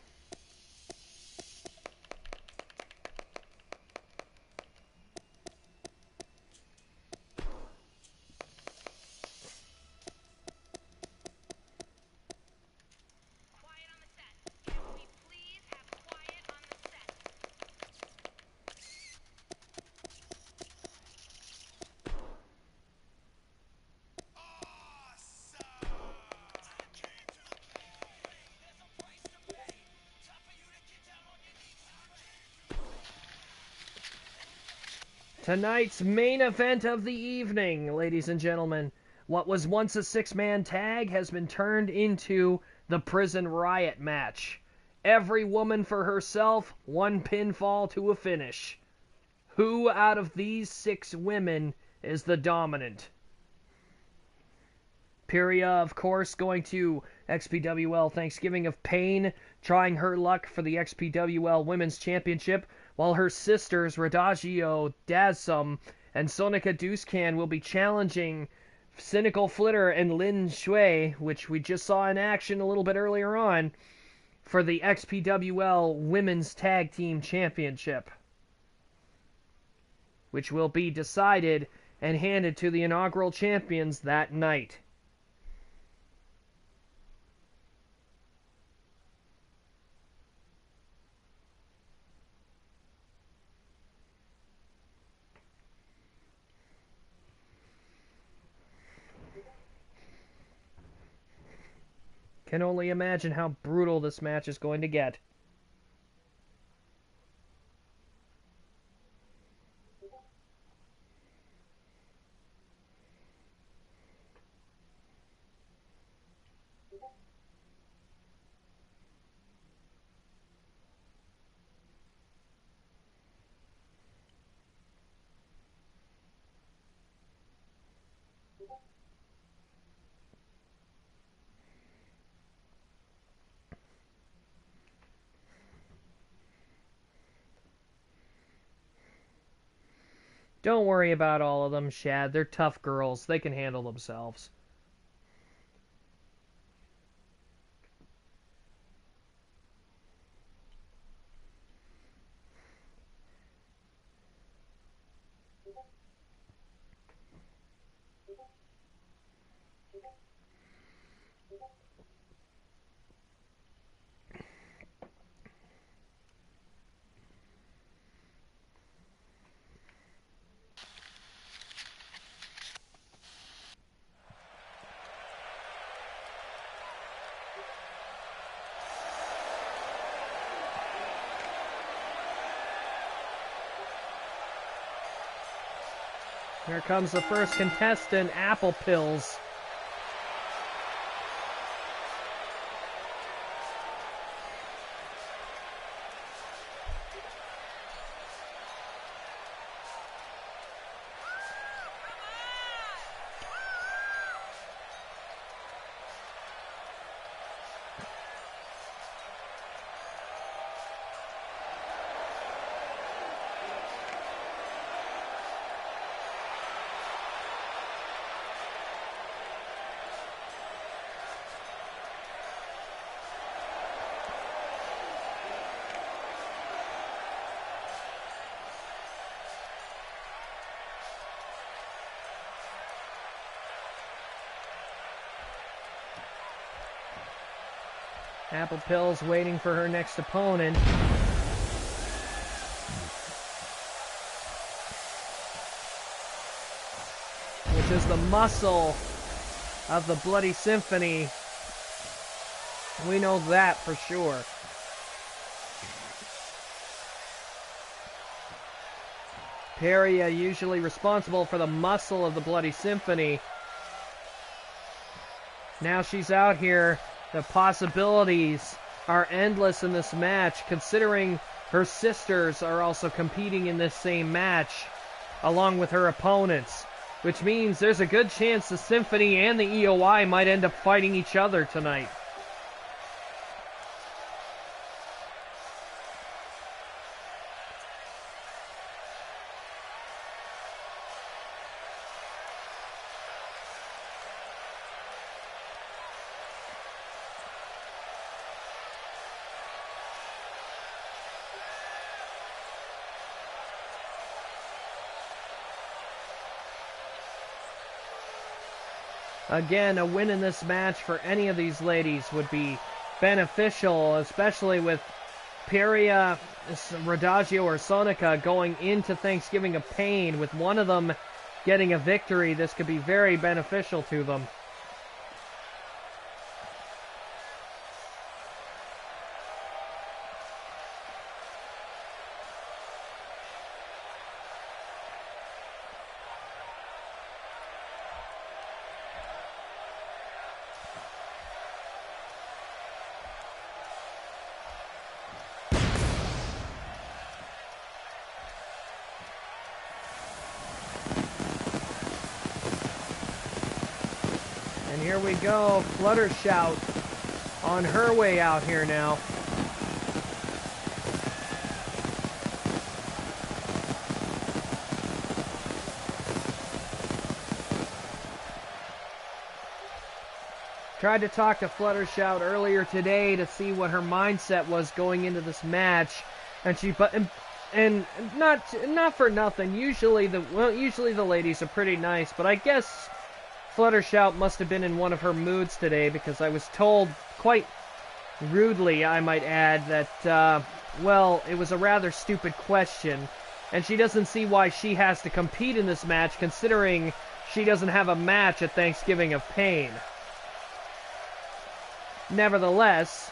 Tonight's main event of the evening, ladies and gentlemen. What was once a six-man tag has been turned into the Prison Riot match. Every woman for herself, one pinfall to a finish. Who out of these 6 women is the dominant? Pyria, of course, going to XPWL Thanksgiving of Pain, trying her luck for the XPWL Women's Championship, while her sisters Radagio, Dazsum, and Sonica Duscan will be challenging Cynical Flitter and Lin Shui, which we just saw in action a little bit earlier on, for the XPWL Women's Tag Team Championship, which will be decided and handed to the inaugural champions that night. Can only imagine how brutal this match is going to get. Don't worry about all of them, Shad. They're tough girls. They can handle themselves. Here comes the first contestant, Apple Pills. Apple Pills waiting for her next opponent. Which is the muscle of the Bloody Symphony. We know that for sure. Pyria usually responsible for the muscle of the Bloody Symphony. Now she's out here. The possibilities are endless in this match, considering her sisters are also competing in this same match, along with her opponents, which means there's a good chance the Symphony and the EOI might end up fighting each other tonight. Again, a win in this match for any of these ladies would be beneficial, especially with Peria, Radagio, or Sonica going into Thanksgiving of Pain. With one of them getting a victory, this could be very beneficial to them. And here we go, Fluttershout on her way out here now. Tried to talk to Fluttershout earlier today to see what her mindset was going into this match, and not for nothing. Usually the ladies are pretty nice, but I guess Fluttershout must have been in one of her moods today, because I was told, quite rudely I might add, that, well, it was a rather stupid question, and she doesn't see why she has to compete in this match, considering she doesn't have a match at Thanksgiving of Pain. Nevertheless,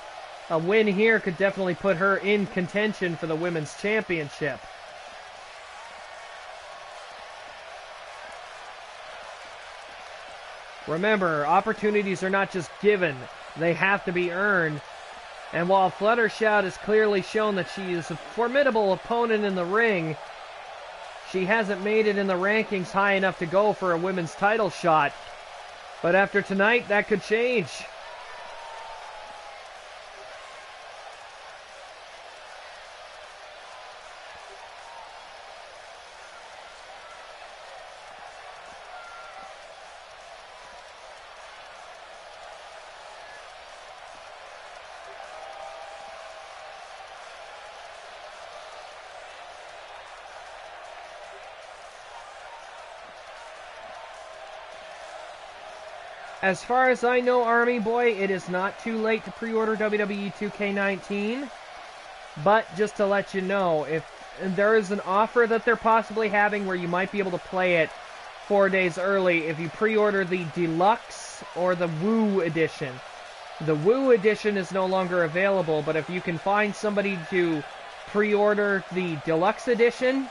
a win here could definitely put her in contention for the Women's Championship. Remember, opportunities are not just given, they have to be earned. And while Fluttershout has clearly shown that she is a formidable opponent in the ring, she hasn't made it in the rankings high enough to go for a women's title shot. But after tonight, that could change. As far as I know, Army Boy, it is not too late to pre-order WWE2K18. But just to let you know, if there is an offer that they're possibly having where you might be able to play it 4 days early if you pre-order the Deluxe or the Woo Edition. The Woo Edition is no longer available, but if you can find somebody to pre-order the Deluxe Edition,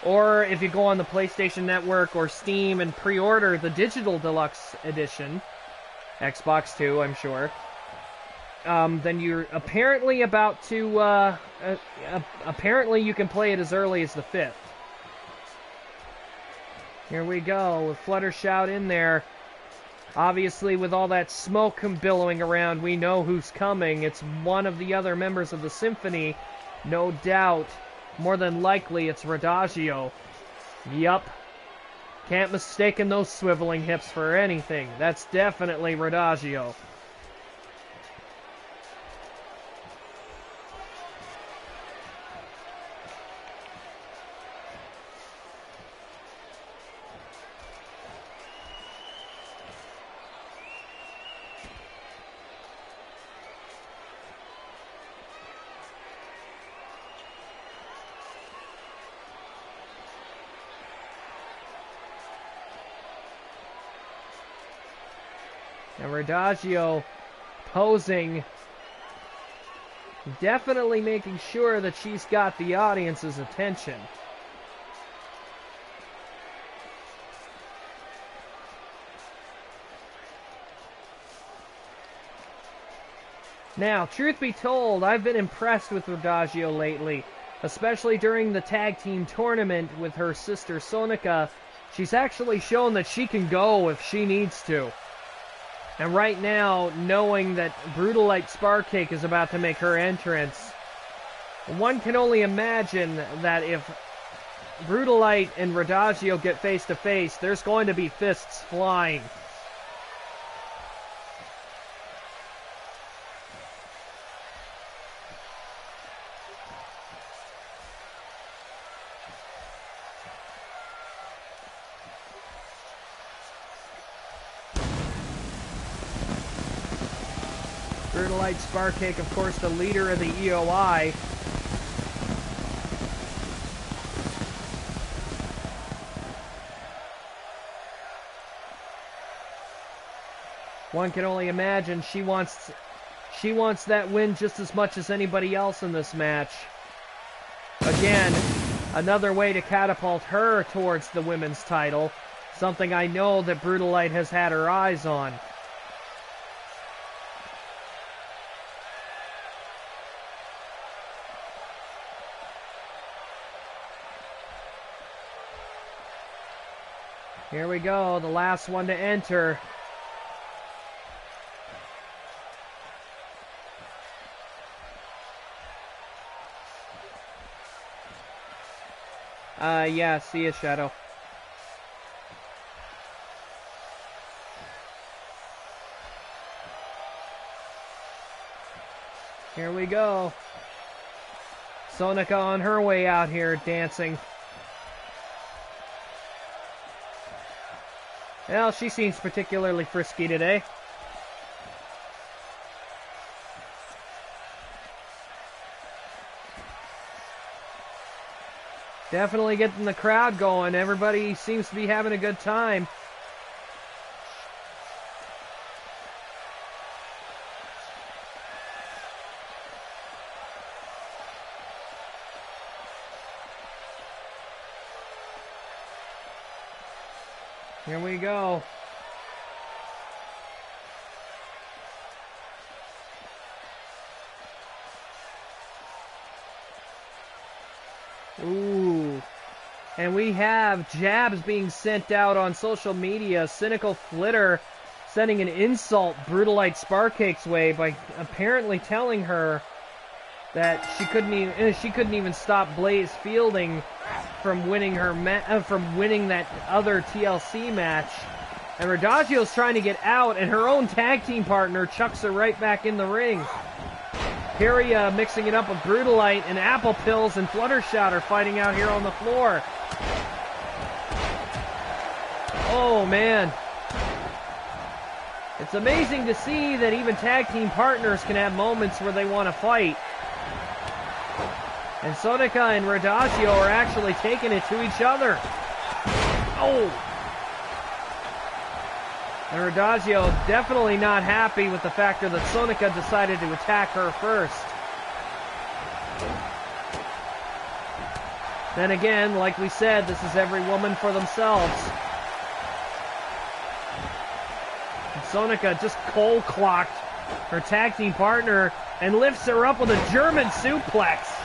or if you go on the PlayStation Network or Steam and pre-order the Digital Deluxe Edition, Xbox 2, I'm sure, then you're apparently about to, apparently you can play it as early as the 5th. Here we go, with Fluttershout in there. Obviously, with all that smoke billowing around, we know who's coming. It's one of the other members of the Symphony, no doubt. More than likely, it's Radagio. Yup. Can't mistake those swiveling hips for anything. That's definitely Radagio. And Radagio posing, definitely making sure that she's got the audience's attention. Now, truth be told, I've been impressed with Radagio lately, especially during the tag team tournament with her sister Sonica. She's actually shown that she can go if she needs to. And right now, knowing that Brutalite Sparcake is about to make her entrance, one can only imagine that if Brutalite and Radagio get face to face, there's going to be fists flying. Brutolite Sparkcake, of course, the leader of the EOI. One can only imagine she wants that win just as much as anybody else in this match. Again, another way to catapult her towards the women's title. Something I know that Brutolite has had her eyes on. Here we go, the last one to enter. Yeah, see ya, Shadow. Here we go. Sonika on her way out here dancing. Well, she seems particularly frisky today. Definitely getting the crowd going. Everybody seems to be having a good time. Here we go. Ooh. And we have jabs being sent out on social media. Cynical Flitter sending an insult Brutolite Sparkcake's way by apparently telling her that she couldn't even stop Blaze Fielding from winning that other TLC match. And Radagio's trying to get out, and her own tag team partner chucks her right back in the ring. Piria mixing it up with Brutolite, and Apple Pills and Fluttershout are fighting out here on the floor. Oh, man. It's amazing to see that even tag team partners can have moments where they want to fight. And Sonika and Radagio are actually taking it to each other. Oh! And Radagio definitely not happy with the factor that Sonika decided to attack her first. Then again, like we said, this is every woman for themselves. And Sonika just cold-clocked her tag team partner and lifts her up with a German suplex.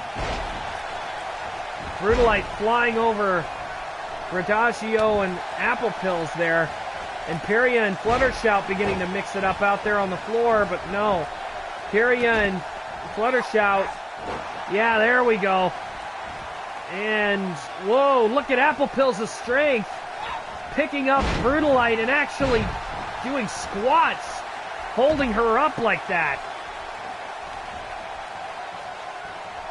Brutolite flying over Radagio and Apple Pills there. And Piria and Fluttershout beginning to mix it up out there on the floor, but no. Piria and Fluttershout, yeah, there we go. And, whoa, look at Apple Pills' strength. Picking up Brutolite and actually doing squats, holding her up like that.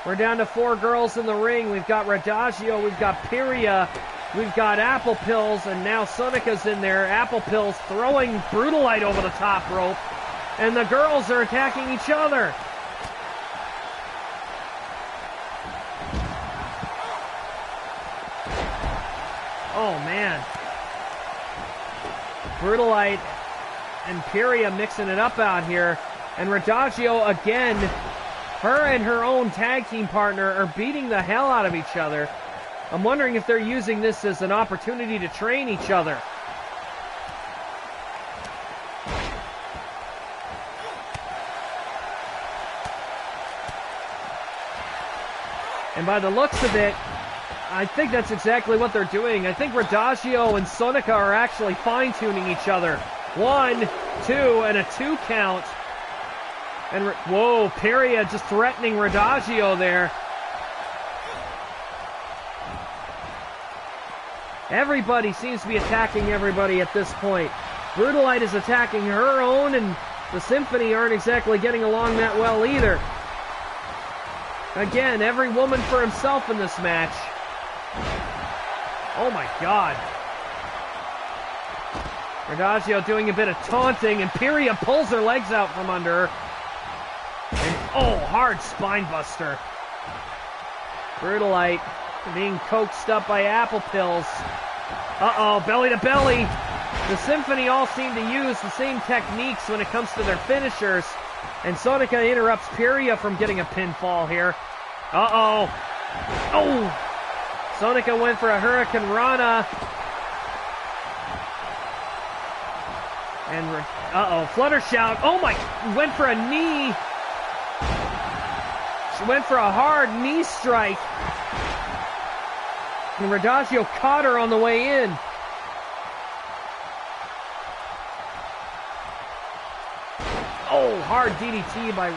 We're down to 4 girls in the ring. We've got Radagio, we've got Piria, we've got Apple Pills, and now Sonika's in there. Apple Pills throwing Brutolite over the top rope, and the girls are attacking each other. Oh, man. Brutolite and Piria mixing it up out here, and Radagio again. Her and her own tag team partner are beating the hell out of each other. I'm wondering if they're using this as an opportunity to train each other. And by the looks of it, I think that's exactly what they're doing. I think Radagio and Sonika are actually fine-tuning each other. 1, 2, and a 2 count. And, whoa, Piria just threatening Radagio there. Everybody seems to be attacking everybody at this point. Brutolite is attacking her own, and the Symphony aren't exactly getting along that well either. Again, every woman for himself in this match. Oh my God. Radagio doing a bit of taunting, and Piria pulls her legs out from under her. Oh, hard spine buster. Brutalite being coaxed up by Apple Pills. Uh-oh, belly to belly. The Symphony all seem to use the same techniques when it comes to their finishers. And Sonica interrupts Pyria from getting a pinfall here. Uh-oh. Oh! Sonica went for a Hurricane Rana. And, uh-oh, Flutter Shout. Oh my, went for a knee. She went for a hard knee strike. And Radagio caught her on the way in. Oh, hard DDT by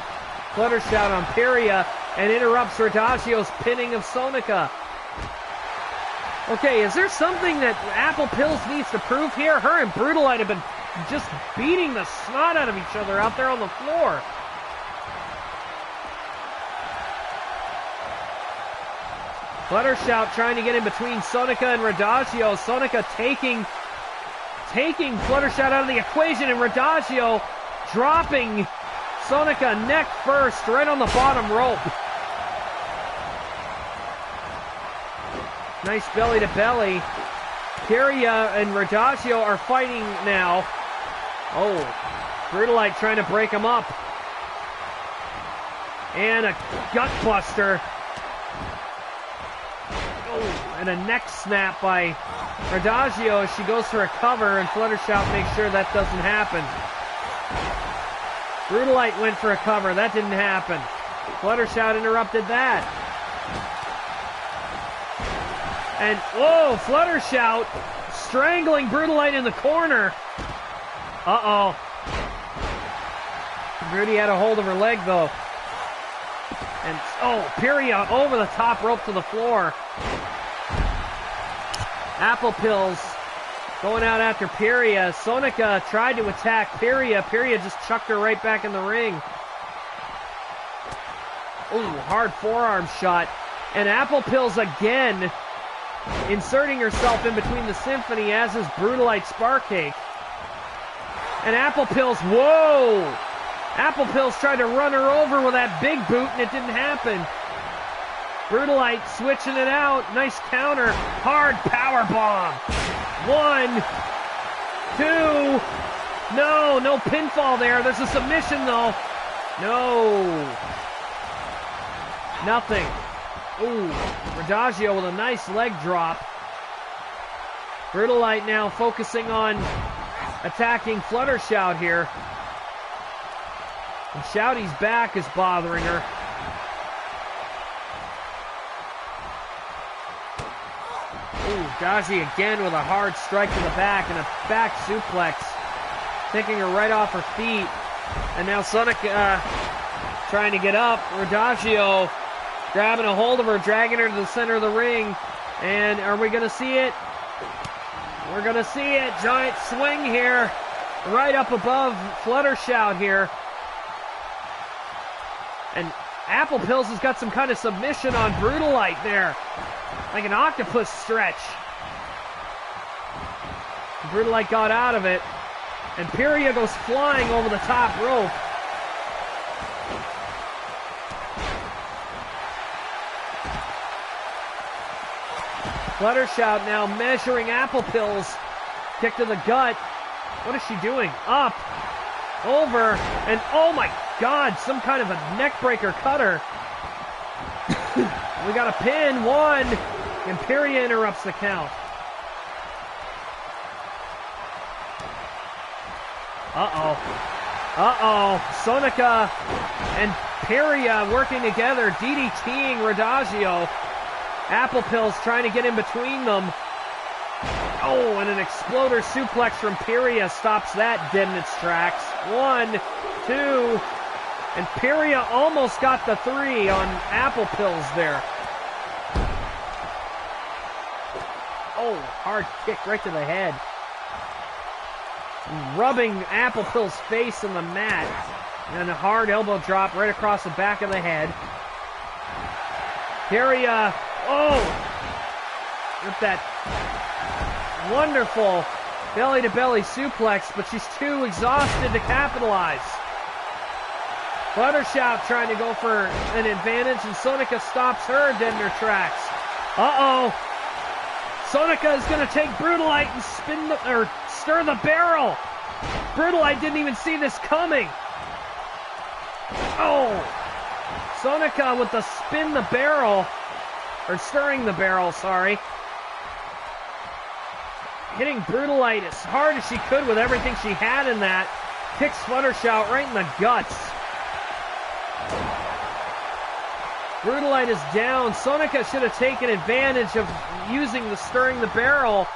Fluttershout on Pyria and interrupts Radagio's pinning of Sonica. Okay, is there something that Apple Pills needs to prove here? Her and Brutalite have been just beating the snot out of each other out there on the floor. Fluttershout trying to get in between Sonica and Radagio. Sonica taking Fluttershout out of the equation, and Radagio dropping Sonica neck first right on the bottom rope. Nice belly to belly. Pyria and Radagio are fighting now. Oh, Brutalite trying to break him up. And a gut buster. Oh, and a neck snap by Radagio as she goes for a cover, and Fluttershout makes sure that doesn't happen. Brutalite went for a cover. That didn't happen. Fluttershout interrupted that. And, whoa, Fluttershout strangling Brutalite in the corner. Uh-oh. Bruty had a hold of her leg, though. And, oh, Pyria over the top rope to the floor. Apple Pills going out after Pyria. Sonica tried to attack Pyria. Pyria just chucked her right back in the ring. Ooh, hard forearm shot. And Apple Pills again inserting herself in between the Symphony, as is Brutalite Sparcake. And Apple Pills, whoa! Apple Pills tried to run her over with that big boot, and it didn't happen. Brutalite switching it out. Nice counter. Hard power bomb. 1, 2. No pinfall there. There's a submission, though. No. Nothing. Ooh, Radagio with a nice leg drop. Brutalite now focusing on attacking Fluttershout here. And Shouty's back is bothering her. Ooh, Daji again with a hard strike to the back and a back suplex. Taking her right off her feet. And now Sonic trying to get up. Radagio grabbing a hold of her, dragging her to the center of the ring. And are we going to see it? We're going to see it. Giant swing here. Right up above Fluttershout here. And Apple Pills has got some kind of submission on Brutalite there. Like an octopus stretch. Brutalite got out of it. And Pyria goes flying over the top rope. Fluttershout now measuring Apple Pills. Kick to the gut. What is she doing? Up. Over. And oh my God, some kind of a neck breaker cutter. We got a pin. 1. And Pyria interrupts the count. Uh-oh. Sonica and Pyria working together, DDTing Radagio. Apple Pills trying to get in between them. Oh, and an exploder suplex from Pyria stops that dead in its tracks. 1, 2, and Pyria almost got the 3 on Apple Pills there. Oh, hard kick right to the head. Rubbing Apple Pills' face in the mat. And a hard elbow drop right across the back of the head. Pyria, oh! With that wonderful belly-to-belly suplex, but she's too exhausted to capitalize. Fluttershout trying to go for an advantage, and Sonica stops her dead in her tracks. Uh-oh. Sonica is going to take Brutalite and stir the barrel. Brutalite didn't even see this coming. Oh. Sonica with the spin the barrel, or stirring the barrel, sorry. Hitting Brutalite as hard as she could with everything she had in that. Kicks Fluttershout right in the guts. Brutalite is down. Sonica should have taken advantage of using the stirring the barrel,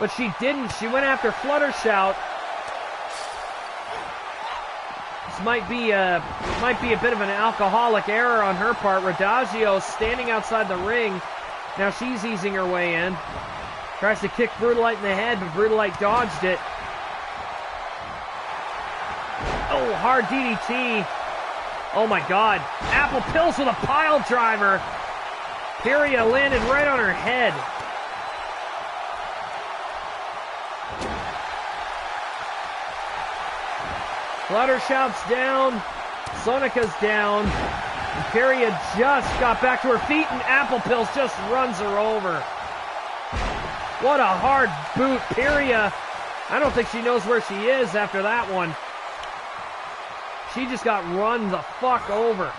but she didn't. She went after Fluttershout. This might be a bit of an alcoholic error on her part. Radagio standing outside the ring. Now she's easing her way in. Tries to kick Brutalite in the head, but Brutalite dodged it. Oh, hard DDT. Oh my God. Apple Pills with a pile driver. Pyria landed right on her head. Fluttershout's down. Sonica's down. And Pyria just got back to her feet, and Apple Pills just runs her over. What a hard boot. Pyria, I don't think she knows where she is after that one. She just got run the fuck over.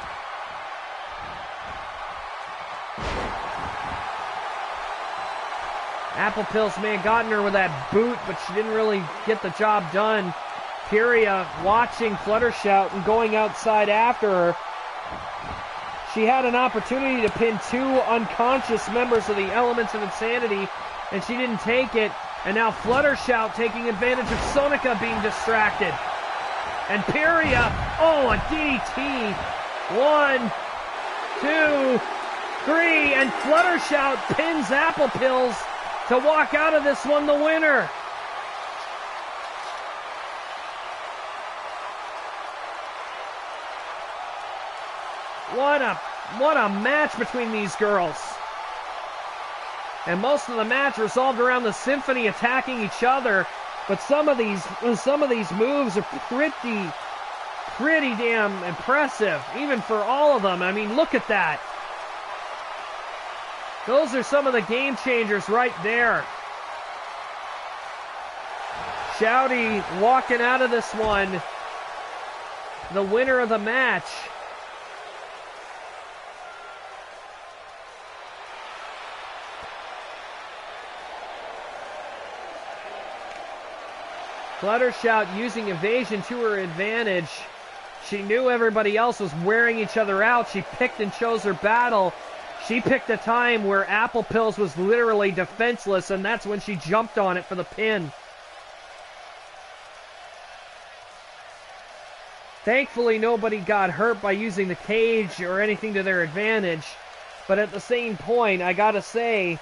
Apple Pills may have gotten her with that boot, but she didn't really get the job done. Pyria watching Fluttershout and going outside after her. She had an opportunity to pin two unconscious members of the Elements of Insanity, and she didn't take it. And now Fluttershout taking advantage of Sonica being distracted. And Pyria, oh, a DDT. 1, 2, 3, and Fluttershout pins Apple Pills to walk out of this one the winner. What a match between these girls. And most of the match resolved around the Symphony attacking each other. But some of these moves are pretty damn impressive, even for all of them. I mean, look at that. Those are some of the game changers right there. Shouty walking out of this one, the winner of the match. Fluttershout using evasion to her advantage. She knew everybody else was wearing each other out. She picked and chose her battle. She picked a time where Apple Pills was literally defenseless, and that's when she jumped on it for the pin. Thankfully, nobody got hurt by using the cage or anything to their advantage. But at the same point, I gotta say,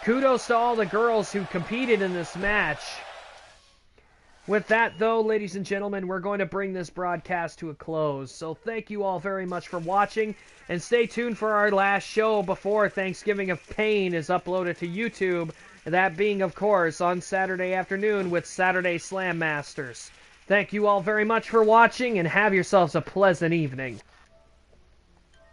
kudos to all the girls who competed in this match. With that, though, ladies and gentlemen, we're going to bring this broadcast to a close. So thank you all very much for watching, and stay tuned for our last show before Thanksgiving of Pain is uploaded to YouTube, that being, of course, on Saturday afternoon with Saturday Slam Masters. Thank you all very much for watching, and have yourselves a pleasant evening.